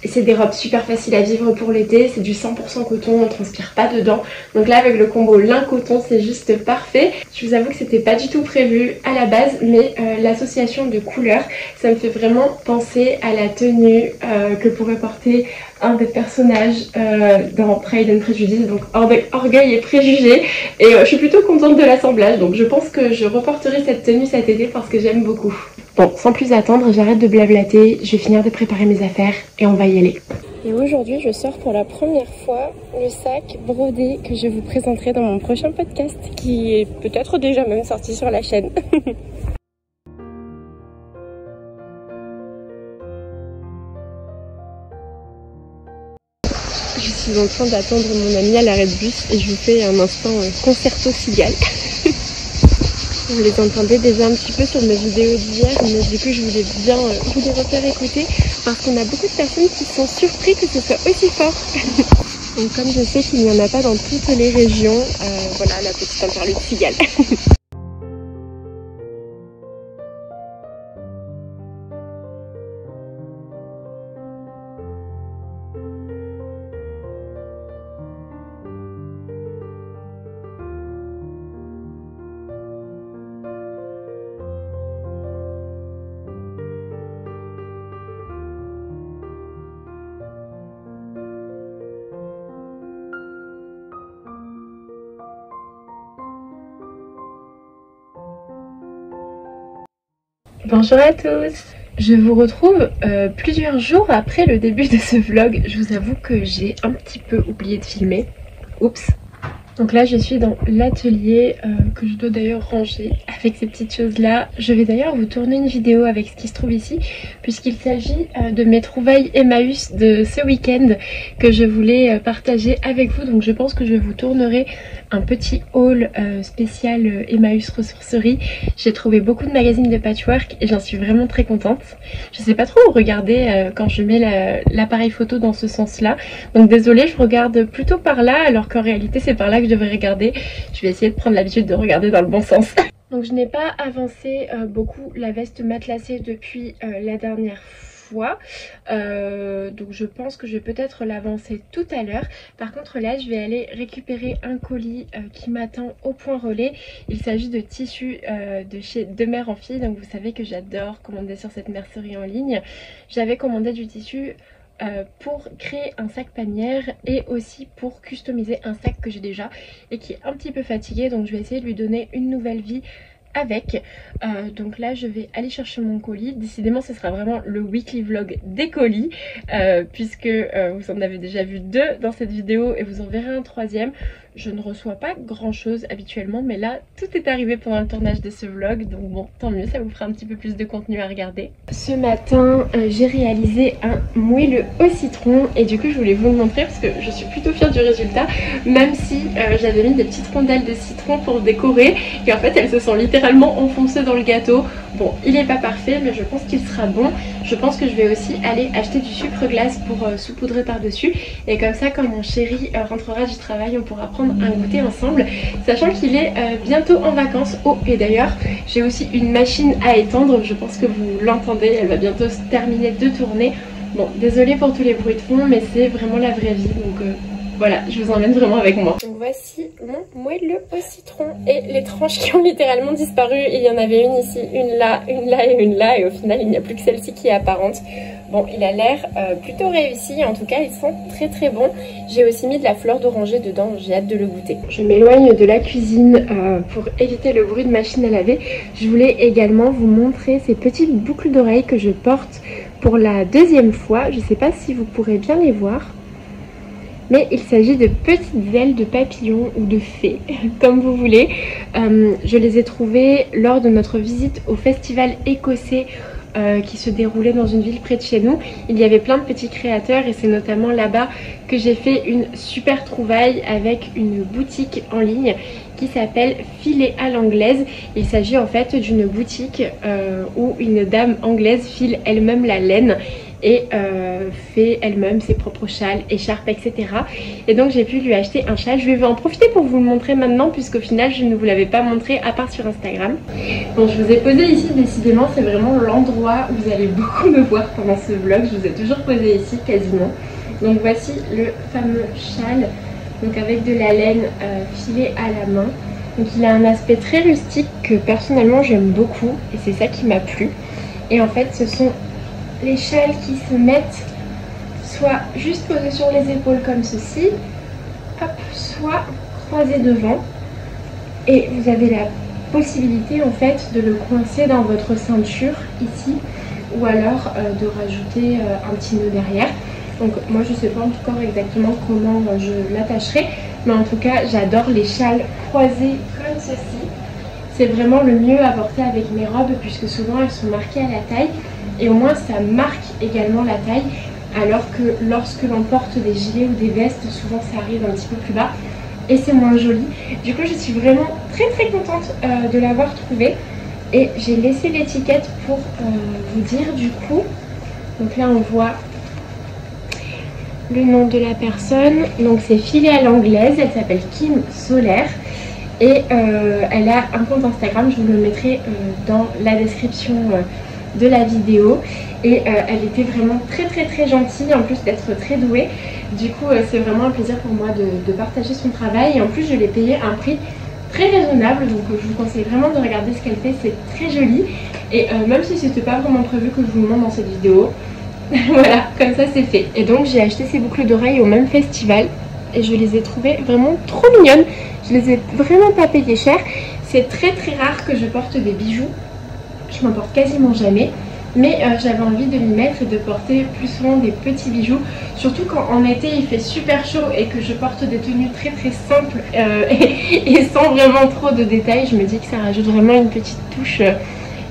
C'est des robes super faciles à vivre pour l'été, c'est du 100% coton, on ne transpire pas dedans. Donc là avec le combo lin coton c'est juste parfait. Je vous avoue que c'était pas du tout prévu à la base, mais l'association de couleurs, ça me fait vraiment penser à la tenue que pourrait porter un des personnages dans Pride and Prejudice, donc Orgueil et Préjugés. Et je suis plutôt contente de l'assemblage, donc je pense que je reporterai cette tenue cet été parce que j'aime beaucoup. Bon, sans plus attendre, j'arrête de blablater, je vais finir de préparer mes affaires et on va y aller. Et aujourd'hui, je sors pour la première fois le sac brodé que je vous présenterai dans mon prochain podcast qui est peut-être déjà même sorti sur la chaîne. Je suis en train d'attendre mon ami à l'arrêt de bus et je vous fais un instant concerto cigale. Vous les entendez déjà un petit peu sur mes vidéos d'hier, mais du coup je voulais bien vous les refaire écouter parce qu'on a beaucoup de personnes qui sont surpris que ce soit aussi fort. Donc comme je sais qu'il n'y en a pas dans toutes les régions, voilà la petite interlude cigale. Bonjour à tous, je vous retrouve plusieurs jours après le début de ce vlog. Je vous avoue que j'ai un petit peu oublié de filmer. Oups. Donc là je suis dans l'atelier que je dois d'ailleurs ranger avec ces petites choses là. Je vais d'ailleurs vous tourner une vidéo avec ce qui se trouve ici puisqu'il s'agit de mes trouvailles Emmaüs de ce week-end que je voulais partager avec vous. Donc je pense que je vous tournerai un petit haul spécial Emmaüs ressourcerie. J'ai trouvé beaucoup de magazines de patchwork et j'en suis vraiment très contente. Je sais pas trop où regarder quand je mets l'appareil photo dans ce sens là. Donc désolée, je regarde plutôt par là alors qu'en réalité c'est par là que je devrais regarder. Je vais essayer de prendre l'habitude de regarder dans le bon sens. Donc je n'ai pas avancé beaucoup la veste matelassée depuis la dernière fois. Donc je pense que je vais peut-être l'avancer tout à l'heure. Par contre là je vais aller récupérer un colis qui m'attend au point relais. Il s'agit de tissus de chez Demers en fille. Donc vous savez que j'adore commander sur cette mercerie en ligne. J'avais commandé du tissu pour créer un sac panière et aussi pour customiser un sac que j'ai déjà et qui est un petit peu fatigué, donc je vais essayer de lui donner une nouvelle vie avec. Donc là je vais aller chercher mon colis. Décidément ce sera vraiment le weekly vlog des colis puisque vous en avez déjà vu 2 dans cette vidéo et vous en verrez un 3e. Je ne reçois pas grand chose habituellement, mais là tout est arrivé pendant le tournage de ce vlog, donc bon, tant mieux, ça vous fera un petit peu plus de contenu à regarder. Ce matin j'ai réalisé un moelleux au citron et du coup je voulais vous le montrer parce que je suis plutôt fière du résultat, même si j'avais mis des petites rondelles de citron pour décorer et en fait elles se sont littéralement enfoncées dans le gâteau. Bon, il n'est pas parfait mais je pense qu'il sera bon. Je pense que je vais aussi aller acheter du sucre glace pour saupoudrer par dessus et comme ça quand mon chéri rentrera du travail on pourra prendre un goûter ensemble, sachant qu'il est bientôt en vacances. Oh, et d'ailleurs j'ai aussi une machine à étendre, je pense que vous l'entendez, elle va bientôt se terminer de tourner. Bon, désolée pour tous les bruits de fond mais c'est vraiment la vraie vie, donc voilà, je vous emmène vraiment avec moi. Donc voici mon moelleux au citron et les tranches qui ont littéralement disparu. Il y en avait une ici, une là et une là et au final il n'y a plus que celle-ci qui est apparente. Bon, il a l'air plutôt réussi, en tout cas ils sont très très bons. J'ai aussi mis de la fleur d'oranger dedans, j'ai hâte de le goûter. Je m'éloigne de la cuisine pour éviter le bruit de machine à laver. Je voulais également vous montrer ces petites boucles d'oreilles que je porte pour la 2e fois. Je ne sais pas si vous pourrez bien les voir. Mais il s'agit de petites ailes de papillon ou de fées, comme vous voulez. Je les ai trouvées lors de notre visite au festival écossais qui se déroulait dans une ville près de chez nous. Il y avait plein de petits créateurs et c'est notamment là-bas que j'ai fait une super trouvaille avec une boutique en ligne qui s'appelle Filer à l'anglaise. Il s'agit en fait d'une boutique où une dame anglaise file elle-même la laine et fait elle-même ses propres châles, écharpes, etc. Et donc j'ai pu lui acheter un châle. Je vais en profiter pour vous le montrer maintenant puisqu'au final je ne vous l'avais pas montré à part sur Instagram. Bon, je vous ai posé ici, décidément c'est vraiment l'endroit où vous allez beaucoup me voir pendant ce vlog. Je vous ai toujours posé ici quasiment. Donc voici le fameux châle, donc avec de la laine filée à la main. Donc il a un aspect très rustique que personnellement j'aime beaucoup et c'est ça qui m'a plu. Et en fait ce sont les châles qui se mettent soit juste posés sur les épaules comme ceci, hop, soit croisés devant. Et vous avez la possibilité en fait de le coincer dans votre ceinture ici ou alors de rajouter un petit nœud derrière. Donc moi je sais pas encore exactement comment je l'attacherai, mais en tout cas j'adore les châles croisés comme ceci. C'est vraiment le mieux à porter avec mes robes puisque souvent elles sont marquées à la taille et au moins ça marque également la taille, alors que lorsque l'on porte des gilets ou des vestes souvent ça arrive un petit peu plus bas et c'est moins joli. Du coup je suis vraiment très contente de l'avoir trouvé et j'ai laissé l'étiquette pour vous dire du coup. Donc là on voit le nom de la personne, donc c'est Filée à l'anglaise, elle s'appelle Kim Solaire et elle a un compte Instagram, je vous le mettrai dans la description de la vidéo et elle était vraiment très gentille en plus d'être très douée. Du coup c'est vraiment un plaisir pour moi de partager son travail et en plus je l'ai payé un prix très raisonnable, donc je vous conseille vraiment de regarder ce qu'elle fait, c'est très joli et même si c'était pas vraiment prévu que je vous le montre dans cette vidéo, voilà, comme ça c'est fait. Et donc j'ai acheté ces boucles d'oreilles au même festival et je les ai trouvées vraiment trop mignonnes. Je les ai vraiment pas payées cher. C'est très rare que je porte des bijoux. Je m'en porte quasiment jamais. Mais j'avais envie de m'y mettre et de porter plus souvent des petits bijoux. Surtout quand en été il fait super chaud et que je porte des tenues très simples et sans vraiment trop de détails. Je me dis que ça rajoute vraiment une petite touche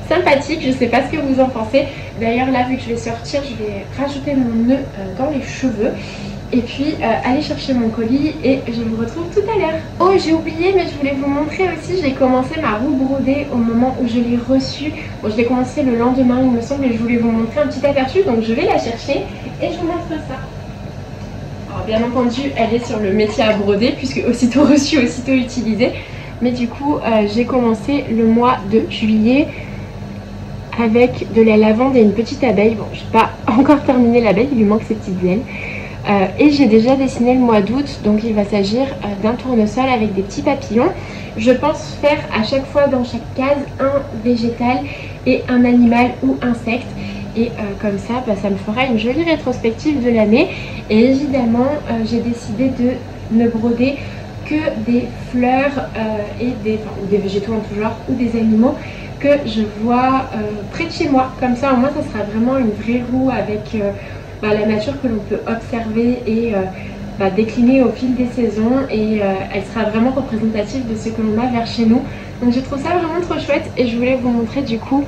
sympathique. Je sais pas ce que vous en pensez. D'ailleurs là vu que je vais sortir, je vais rajouter mon nœud dans les cheveux et puis aller chercher mon colis et je vous retrouve tout à l'heure. Oh j'ai oublié, mais je voulais vous montrer aussi, j'ai commencé ma roue brodée au moment où je l'ai reçue. Bon, je l'ai commencé le lendemain il me semble et je voulais vous montrer un petit aperçu, donc je vais la chercher et je vous montre ça. Alors bien entendu elle est sur le métier à broder puisque aussitôt reçu aussitôt utilisé, mais du coup j'ai commencé le mois de juillet avec de la lavande et une petite abeille. Bon, je n'ai pas encore terminé l'abeille, il lui manque ses petites ailes. Et j'ai déjà dessiné le mois d'août, donc il va s'agir d'un tournesol avec des petits papillons. Je pense faire à chaque fois dans chaque case un végétal et un animal ou insecte. Et comme ça, ça me fera une jolie rétrospective de l'année. Et évidemment, j'ai décidé de ne broder que des fleurs et des végétaux en tout genre ou des animaux que je vois près de chez moi. Comme ça au moins ça sera vraiment une vraie roue avec la nature que l'on peut observer et décliner au fil des saisons et elle sera vraiment représentative de ce que l'on a vers chez nous. Donc je trouve ça vraiment trop chouette et je voulais vous montrer du coup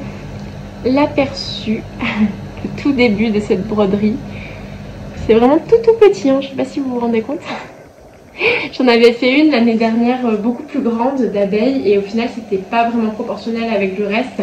l'aperçu, le tout début de cette broderie. C'est vraiment tout petit, hein. Je sais pas si vous vous rendez compte. J'en avais fait une l'année dernière beaucoup plus grande d'abeilles et au final c'était pas vraiment proportionnel avec le reste.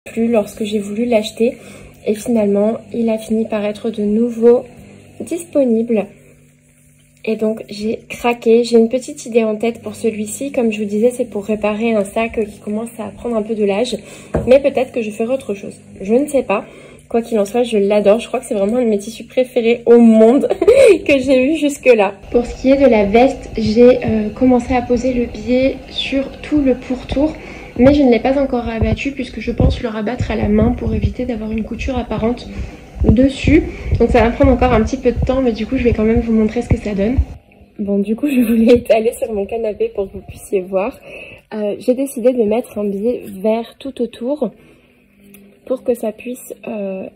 plus lorsque j'ai voulu l'acheter. Et finalement, il a fini par être de nouveau disponible. Et donc j'ai craqué. J'ai une petite idée en tête pour celui-ci. Comme je vous disais, c'est pour réparer un sac qui commence à prendre un peu de l'âge. Mais peut-être que je ferai autre chose. Je ne sais pas. Quoi qu'il en soit, je l'adore. Je crois que c'est vraiment un de mes tissus préférés au monde que j'ai eu jusque-là. Pour ce qui est de la veste, j'ai commencé à poser le biais sur tout le pourtour. Mais je ne l'ai pas encore rabattu puisque je pense le rabattre à la main pour éviter d'avoir une couture apparente dessus. Donc ça va me prendre encore un petit peu de temps, mais du coup je vais quand même vous montrer ce que ça donne. Bon, du coup je voulais étaler sur mon canapé pour que vous puissiez voir. J'ai décidé de mettre un biais vert tout autour pour que ça puisse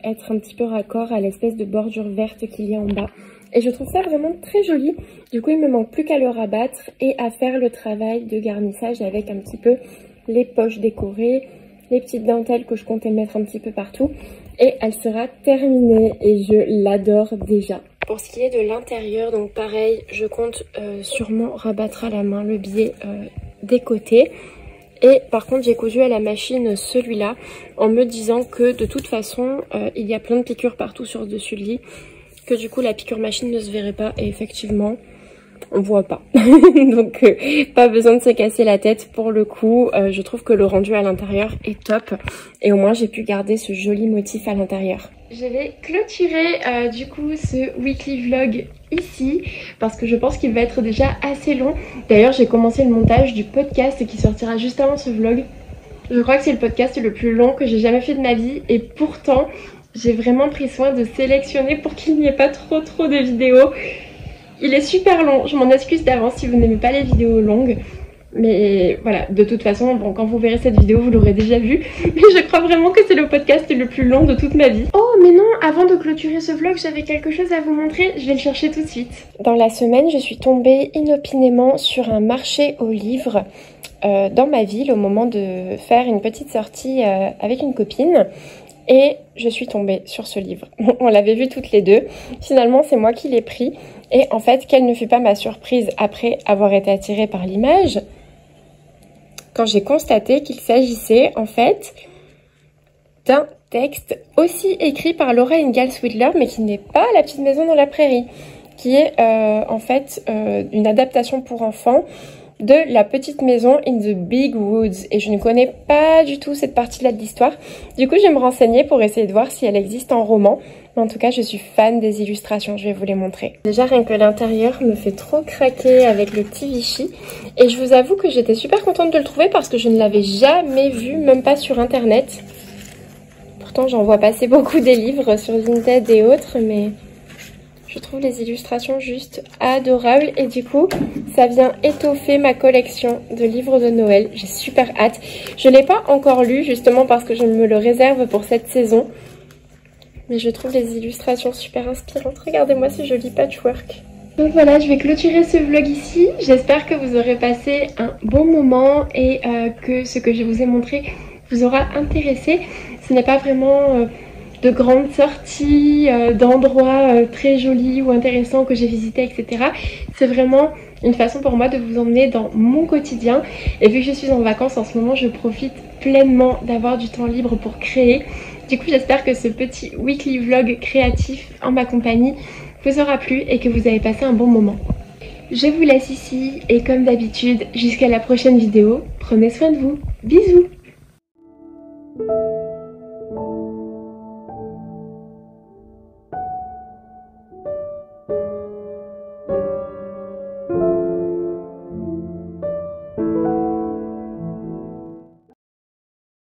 être un petit peu raccord à l'espèce de bordure verte qu'il y a en bas. Et je trouve ça vraiment très joli. Du coup il me manque plus qu'à le rabattre et à faire le travail de garnissage avec un petit peu les poches décorées, les petites dentelles que je comptais mettre un petit peu partout. Et elle sera terminée et je l'adore déjà. Pour ce qui est de l'intérieur, donc pareil, je compte sûrement rabattre à la main le biais des côtés. Et par contre j'ai cousu à la machine celui-là en me disant que de toute façon il y a plein de piqûres partout sur le dessus du lit, que du coup la piqûre machine ne se verrait pas. Et effectivement on voit pas. Donc pas besoin de se casser la tête pour le coup. Je trouve que le rendu à l'intérieur est top. Et au moins j'ai pu garder ce joli motif à l'intérieur. Je vais clôturer du coup ce weekly vlog ici parce que je pense qu'il va être déjà assez long. D'ailleurs j'ai commencé le montage du podcast qui sortira juste avant ce vlog. Je crois que c'est le podcast le plus long que j'ai jamais fait de ma vie et pourtant j'ai vraiment pris soin de sélectionner pour qu'il n'y ait pas trop de vidéos. Il est super long, je m'en excuse d'avance si vous n'aimez pas les vidéos longues. Mais voilà, de toute façon, bon, quand vous verrez cette vidéo, vous l'aurez déjà vue. Mais je crois vraiment que c'est le podcast le plus long de toute ma vie. Oh, mais non, avant de clôturer ce vlog, j'avais quelque chose à vous montrer. Je vais le chercher tout de suite. Dans la semaine, je suis tombée inopinément sur un marché aux livres dans ma ville au moment de faire une petite sortie avec une copine. Et je suis tombée sur ce livre. On l'avait vu toutes les deux. Finalement, c'est moi qui l'ai pris. Et en fait, quelle ne fut pas ma surprise après avoir été attirée par l'image, quand j'ai constaté qu'il s'agissait en fait d'un texte aussi écrit par Laura Ingalls Wilder, mais qui n'est pas La petite maison dans la prairie, qui est en fait une adaptation pour enfants de La petite maison in the big woods. Et je ne connais pas du tout cette partie-là de l'histoire. Du coup, je vais me renseigner pour essayer de voir si elle existe en roman. Mais en tout cas, je suis fan des illustrations, je vais vous les montrer. Déjà, rien que l'intérieur me fait trop craquer avec le petit Vichy. Et je vous avoue que j'étais super contente de le trouver parce que je ne l'avais jamais vu, même pas sur internet. Pourtant, j'en vois passer beaucoup des livres sur Vinted et autres, mais je trouve les illustrations juste adorables. Et du coup, ça vient étoffer ma collection de livres de Noël. J'ai super hâte. Je ne l'ai pas encore lu, justement parce que je me le réserve pour cette saison. Mais je trouve les illustrations super inspirantes. Regardez-moi ce joli patchwork. Donc voilà, je vais clôturer ce vlog ici. J'espère que vous aurez passé un bon moment et que ce que je vous ai montré vous aura intéressé. Ce n'est pas vraiment de grandes sorties, d'endroits très jolis ou intéressants que j'ai visités, etc. C'est vraiment une façon pour moi de vous emmener dans mon quotidien. Et vu que je suis en vacances en ce moment, je profite pleinement d'avoir du temps libre pour créer. Du coup, j'espère que ce petit weekly vlog créatif en ma compagnie vous aura plu et que vous avez passé un bon moment. Je vous laisse ici et comme d'habitude, jusqu'à la prochaine vidéo, prenez soin de vous. Bisous!